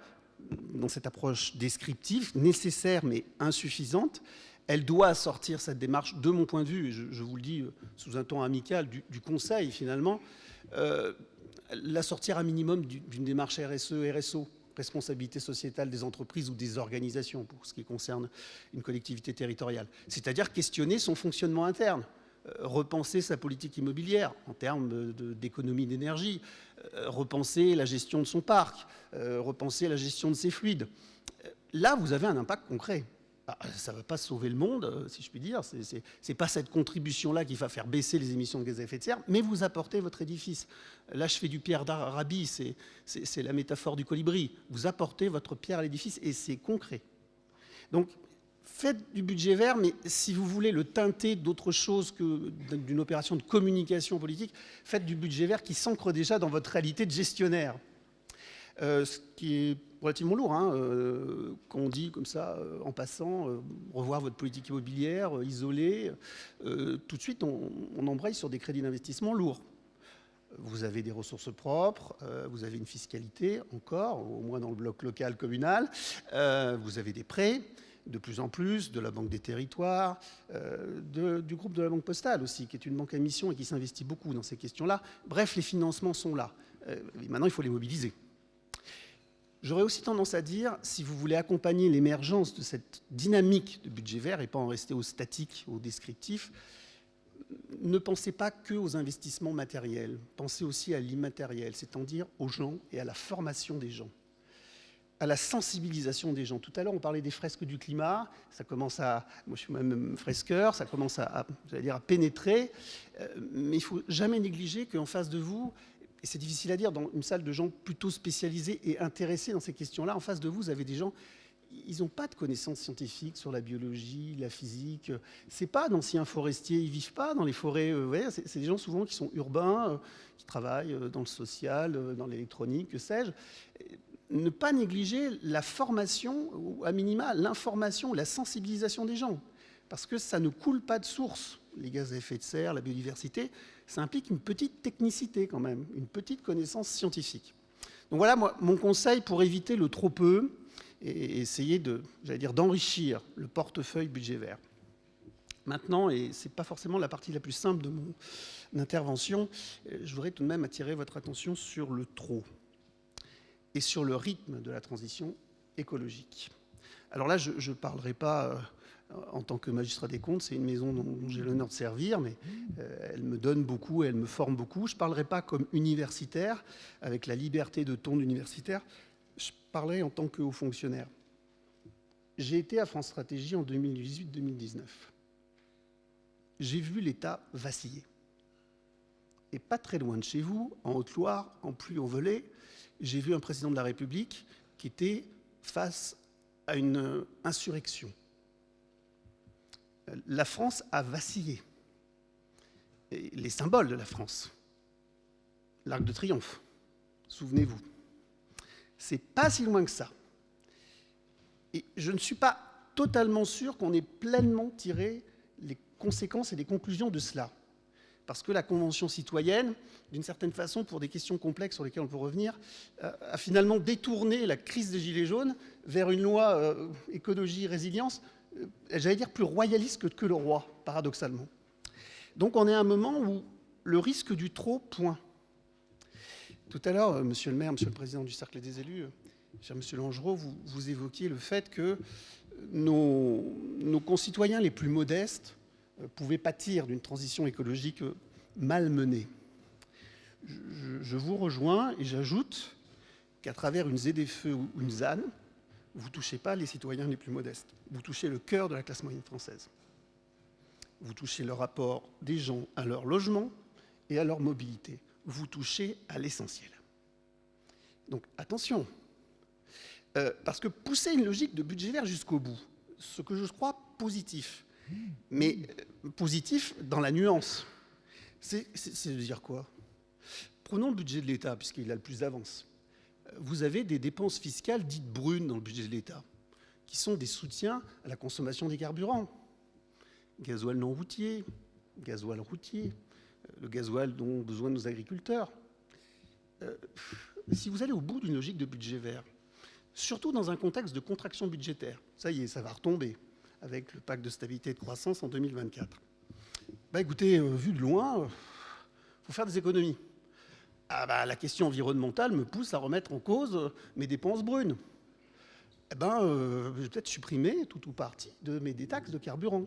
[SPEAKER 10] dans cette approche descriptive, nécessaire mais insuffisante, elle doit sortir cette démarche, de mon point de vue, et je vous le dis sous un ton amical, du Conseil finalement, la sortir à minimum d'une démarche RSE, RSO, responsabilité sociétale des entreprises ou des organisations pour ce qui concerne une collectivité territoriale. C'est-à-dire questionner son fonctionnement interne, repenser sa politique immobilière en termes d'économie d'énergie, repenser la gestion de son parc, repenser la gestion de ses fluides. Là, vous avez un impact concret. Ça ne va pas sauver le monde, si je puis dire. Ce n'est pas cette contribution-là qui va faire baisser les émissions de gaz à effet de serre, mais vous apportez votre édifice. Là, je fais du Pierre d'Arabie, c'est la métaphore du colibri. Vous apportez votre pierre à l'édifice et c'est concret. Donc, faites du budget vert, mais si vous voulez le teinter d'autre chose que d'une opération de communication politique, faites du budget vert qui s'ancre déjà dans votre réalité de gestionnaire. Ce qui est relativement lourd, quand on dit comme ça, en passant, revoir votre politique immobilière, isoler, tout de suite on embraye sur des crédits d'investissement lourds. Vous avez des ressources propres, vous avez une fiscalité encore, au moins dans le bloc local communal, vous avez des prêts, de plus en plus, de la Banque des Territoires, du groupe de la Banque Postale aussi, qui est une banque à mission et qui s'investit beaucoup dans ces questions-là. Bref, les financements sont là. Maintenant, il faut les mobiliser. J'aurais aussi tendance à dire, si vous voulez accompagner l'émergence de cette dynamique de budget vert et pas en rester au statique, au descriptif, ne pensez pas que aux investissements matériels, pensez aussi à l'immatériel, c'est-à-dire aux gens et à la formation des gens, à la sensibilisation des gens. Tout à l'heure, on parlait des fresques du climat, ça commence à, moi je suis même fresqueur, ça commence à pénétrer, mais il ne faut jamais négliger qu'en face de vous, et c'est difficile à dire, dans une salle de gens plutôt spécialisés et intéressés dans ces questions-là, en face de vous, vous avez des gens, ils n'ont pas de connaissances scientifiques sur la biologie, la physique. C'est pas d'anciens forestiers, ils vivent pas dans les forêts. C'est des gens souvent qui sont urbains, qui travaillent dans le social, dans l'électronique, que sais-je. Ne pas négliger la formation, ou à minima l'information, la sensibilisation des gens, parce que ça ne coule pas de source. Les gaz à effet de serre, la biodiversité, ça implique une petite technicité quand même, une petite connaissance scientifique. Donc voilà, moi, mon conseil pour éviter le trop peu et essayer d'enrichir le portefeuille budget vert. Maintenant, et ce n'est pas forcément la partie la plus simple de mon intervention, je voudrais tout de même attirer votre attention sur le trop. et sur le rythme de la transition écologique. Alors là, je ne parlerai pas en tant que magistrat des comptes, c'est une maison dont j'ai l'honneur de servir, mais elle me donne beaucoup, elle me forme beaucoup. Je ne parlerai pas comme universitaire, avec la liberté de ton universitaire, je parlerai en tant que haut fonctionnaire. J'ai été à France Stratégie en 2018-2019. J'ai vu l'État vaciller. Et pas très loin de chez vous, en Haute-Loire, en Puy-en-Velay, j'ai vu un président de la République qui était face à une insurrection. La France a vacillé. Et les symboles de la France, l'Arc de Triomphe, souvenez-vous. C'est pas si loin que ça. Et je ne suis pas totalement sûr qu'on ait pleinement tiré les conséquences et les conclusions de cela. Parce que la Convention citoyenne, d'une certaine façon, pour des questions complexes sur lesquelles on peut revenir, a finalement détourné la crise des Gilets jaunes vers une loi écologie-résilience, j'allais dire plus royaliste que le roi, paradoxalement. Donc on est à un moment où le risque du trop point. Tout à l'heure, monsieur le maire, monsieur le président du Cercle des élus, cher monsieur Langereau, vous évoquiez le fait que nos concitoyens les plus modestes pouvaient pâtir d'une transition écologique mal menée. Je vous rejoins et j'ajoute qu'à travers une ZFE ou une ZAN, vous ne touchez pas les citoyens les plus modestes. Vous touchez le cœur de la classe moyenne française. Vous touchez le rapport des gens à leur logement et à leur mobilité. Vous touchez à l'essentiel. Donc attention, parce que pousser une logique de budget vert jusqu'au bout, ce que je crois positif, mais positif dans la nuance, c'est de dire quoi? Prenons le budget de l'État, puisqu'il a le plus d'avance. Vous avez des dépenses fiscales dites brunes dans le budget de l'État, qui sont des soutiens à la consommation des carburants. Gasoil non routier, gasoil routier, le gasoil dont ont besoin nos agriculteurs. Si vous allez au bout d'une logique de budget vert, surtout dans un contexte de contraction budgétaire, ça y est, ça va retomber avec le pacte de stabilité et de croissance en 2024. Bah écoutez, vu de loin, il faut faire des économies. Ah bah, la question environnementale me pousse à remettre en cause mes dépenses brunes. Eh ben, je vais peut-être supprimer tout ou partie de mes détaxes de carburant.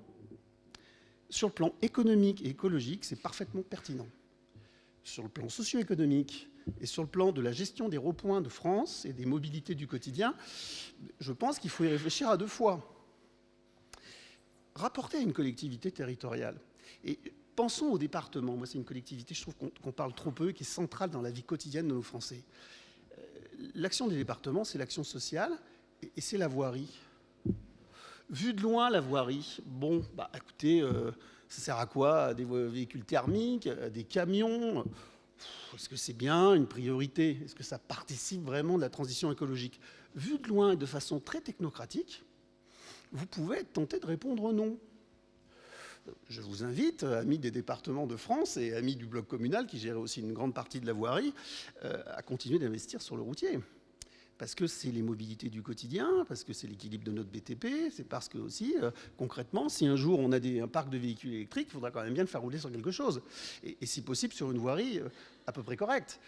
[SPEAKER 10] Sur le plan économique et écologique, c'est parfaitement pertinent. Sur le plan socio-économique et sur le plan de la gestion des ronds-points de France et des mobilités du quotidien, je pense qu'il faut y réfléchir à deux fois. Rapporter à une collectivité territoriale. Et pensons au département. Moi, c'est une collectivité, je trouve qu'on parle trop peu, qui est centrale dans la vie quotidienne de nos Français. L'action des départements, c'est l'action sociale et c'est la voirie. Vu de loin, la voirie, bon, bah écoutez, ça sert à quoi? Des véhicules thermiques, des camions? Est-ce que c'est bien une priorité? Est-ce que ça participe vraiment de la transition écologique? Vu de loin et de façon très technocratique, vous pouvez être tenté de répondre non. Je vous invite, amis des départements de France et amis du bloc communal, qui gère aussi une grande partie de la voirie, à continuer d'investir sur le routier. Parce que c'est les mobilités du quotidien, parce que c'est l'équilibre de notre BTP, c'est parce que aussi, concrètement, si un jour on a un parc de véhicules électriques, il faudra quand même bien le faire rouler sur quelque chose. Et si possible, sur une voirie à peu près correcte.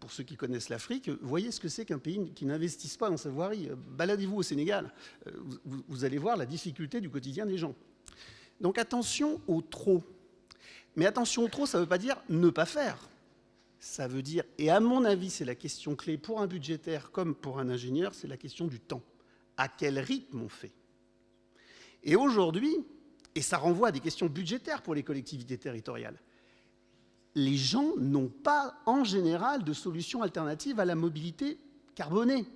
[SPEAKER 10] Pour ceux qui connaissent l'Afrique, voyez ce que c'est qu'un pays qui n'investisse pas dans sa voirie. Baladez-vous au Sénégal, vous allez voir la difficulté du quotidien des gens. Donc attention au trop. Mais attention au trop, ça ne veut pas dire ne pas faire. Ça veut dire, et à mon avis, c'est la question clé pour un budgétaire comme pour un ingénieur, c'est la question du temps. À quel rythme on fait? Et aujourd'hui, et ça renvoie à des questions budgétaires pour les collectivités territoriales, les gens n'ont pas, en général, de solution alternative à la mobilité carbonée.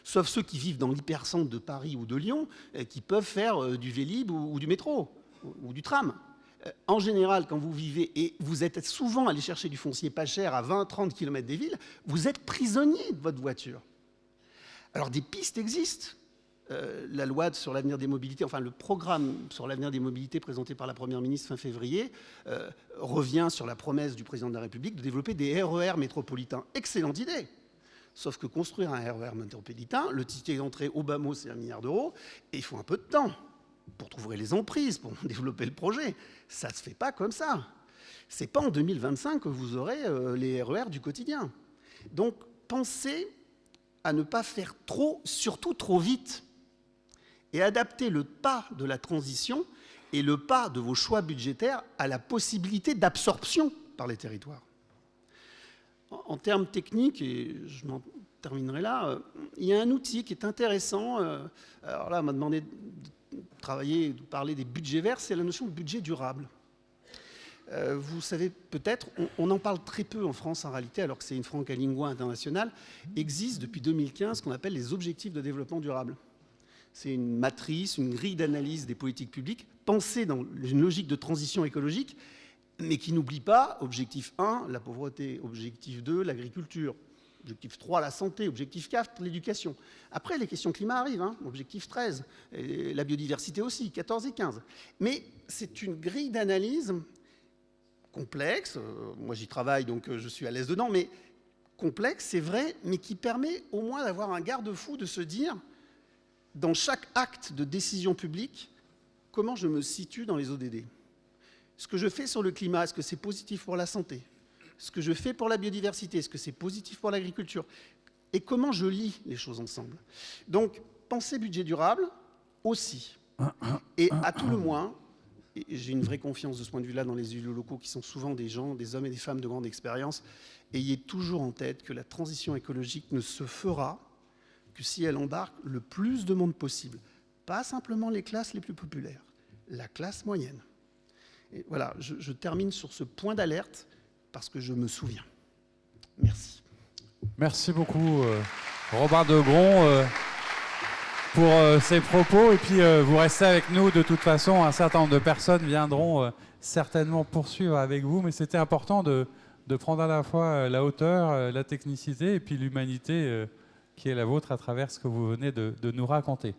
[SPEAKER 10] Sauf ceux qui vivent dans l'hypercentre de Paris ou de Lyon, qui peuvent faire du Vélib ou du métro, ou du tram. En général, quand vous vivez, et vous êtes souvent allé chercher du foncier pas cher à 20-30 km des villes, vous êtes prisonnier de votre voiture. Alors des pistes existent. La loi sur l'avenir des mobilités, enfin le programme sur l'avenir des mobilités présenté par la Première ministre fin février, revient sur la promesse du président de la République de développer des RER métropolitains. Excellente idée. Sauf que construire un RER métropolitain, le ticket d'entrée au bas mot, c'est 1 milliard d'euros, et il faut un peu de temps pour trouver les emprises, pour développer le projet. Ça ne se fait pas comme ça. Ce n'est pas en 2025 que vous aurez les RER du quotidien. Donc, pensez à ne pas faire trop, surtout trop vite, et adapter le pas de la transition et le pas de vos choix budgétaires à la possibilité d'absorption par les territoires. En termes techniques, et je m'en terminerai là, il y a un outil qui est intéressant. Alors là, on m'a demandé de travailler, de parler des budgets verts, c'est la notion de budget durable. Vous savez peut-être, on en parle très peu en France en réalité, alors que c'est une franca lingua internationale, existe depuis 2015 ce qu'on appelle les objectifs de développement durable. C'est une matrice, une grille d'analyse des politiques publiques pensée dans une logique de transition écologique, mais qui n'oublie pas objectif 1, la pauvreté, objectif 2, l'agriculture, objectif 3, la santé, objectif 4, l'éducation. Après, les questions climat arrivent, hein, objectif 13, et la biodiversité aussi, 14 et 15. Mais c'est une grille d'analyse complexe, moi j'y travaille donc je suis à l'aise dedans, mais complexe, c'est vrai, mais qui permet au moins d'avoir un garde-fou, de se dire, dans chaque acte de décision publique, comment je me situe dans les ODD. Ce que je fais sur le climat, est-ce que c'est positif pour la santé? Ce que je fais pour la biodiversité, est-ce que c'est positif pour l'agriculture? Et comment je lis les choses ensemble? Donc, penser budget durable aussi. Et à tout le moins, et j'ai une vraie confiance de ce point de vue-là dans les élus locaux qui sont souvent des gens, des hommes et des femmes de grande expérience, ayez toujours en tête que la transition écologique ne se fera que si elle embarque le plus de monde possible. Pas simplement les classes les plus populaires, la classe moyenne. Et voilà, je termine sur ce point d'alerte parce que je me souviens. Merci.
[SPEAKER 1] Merci beaucoup, Robert Degron, pour ces propos. Et puis, vous restez avec nous. De toute façon, un certain nombre de personnes viendront certainement poursuivre avec vous. Mais c'était important de prendre à la fois la hauteur, la technicité et puis l'humanité qui est la vôtre à travers ce que vous venez de nous raconter.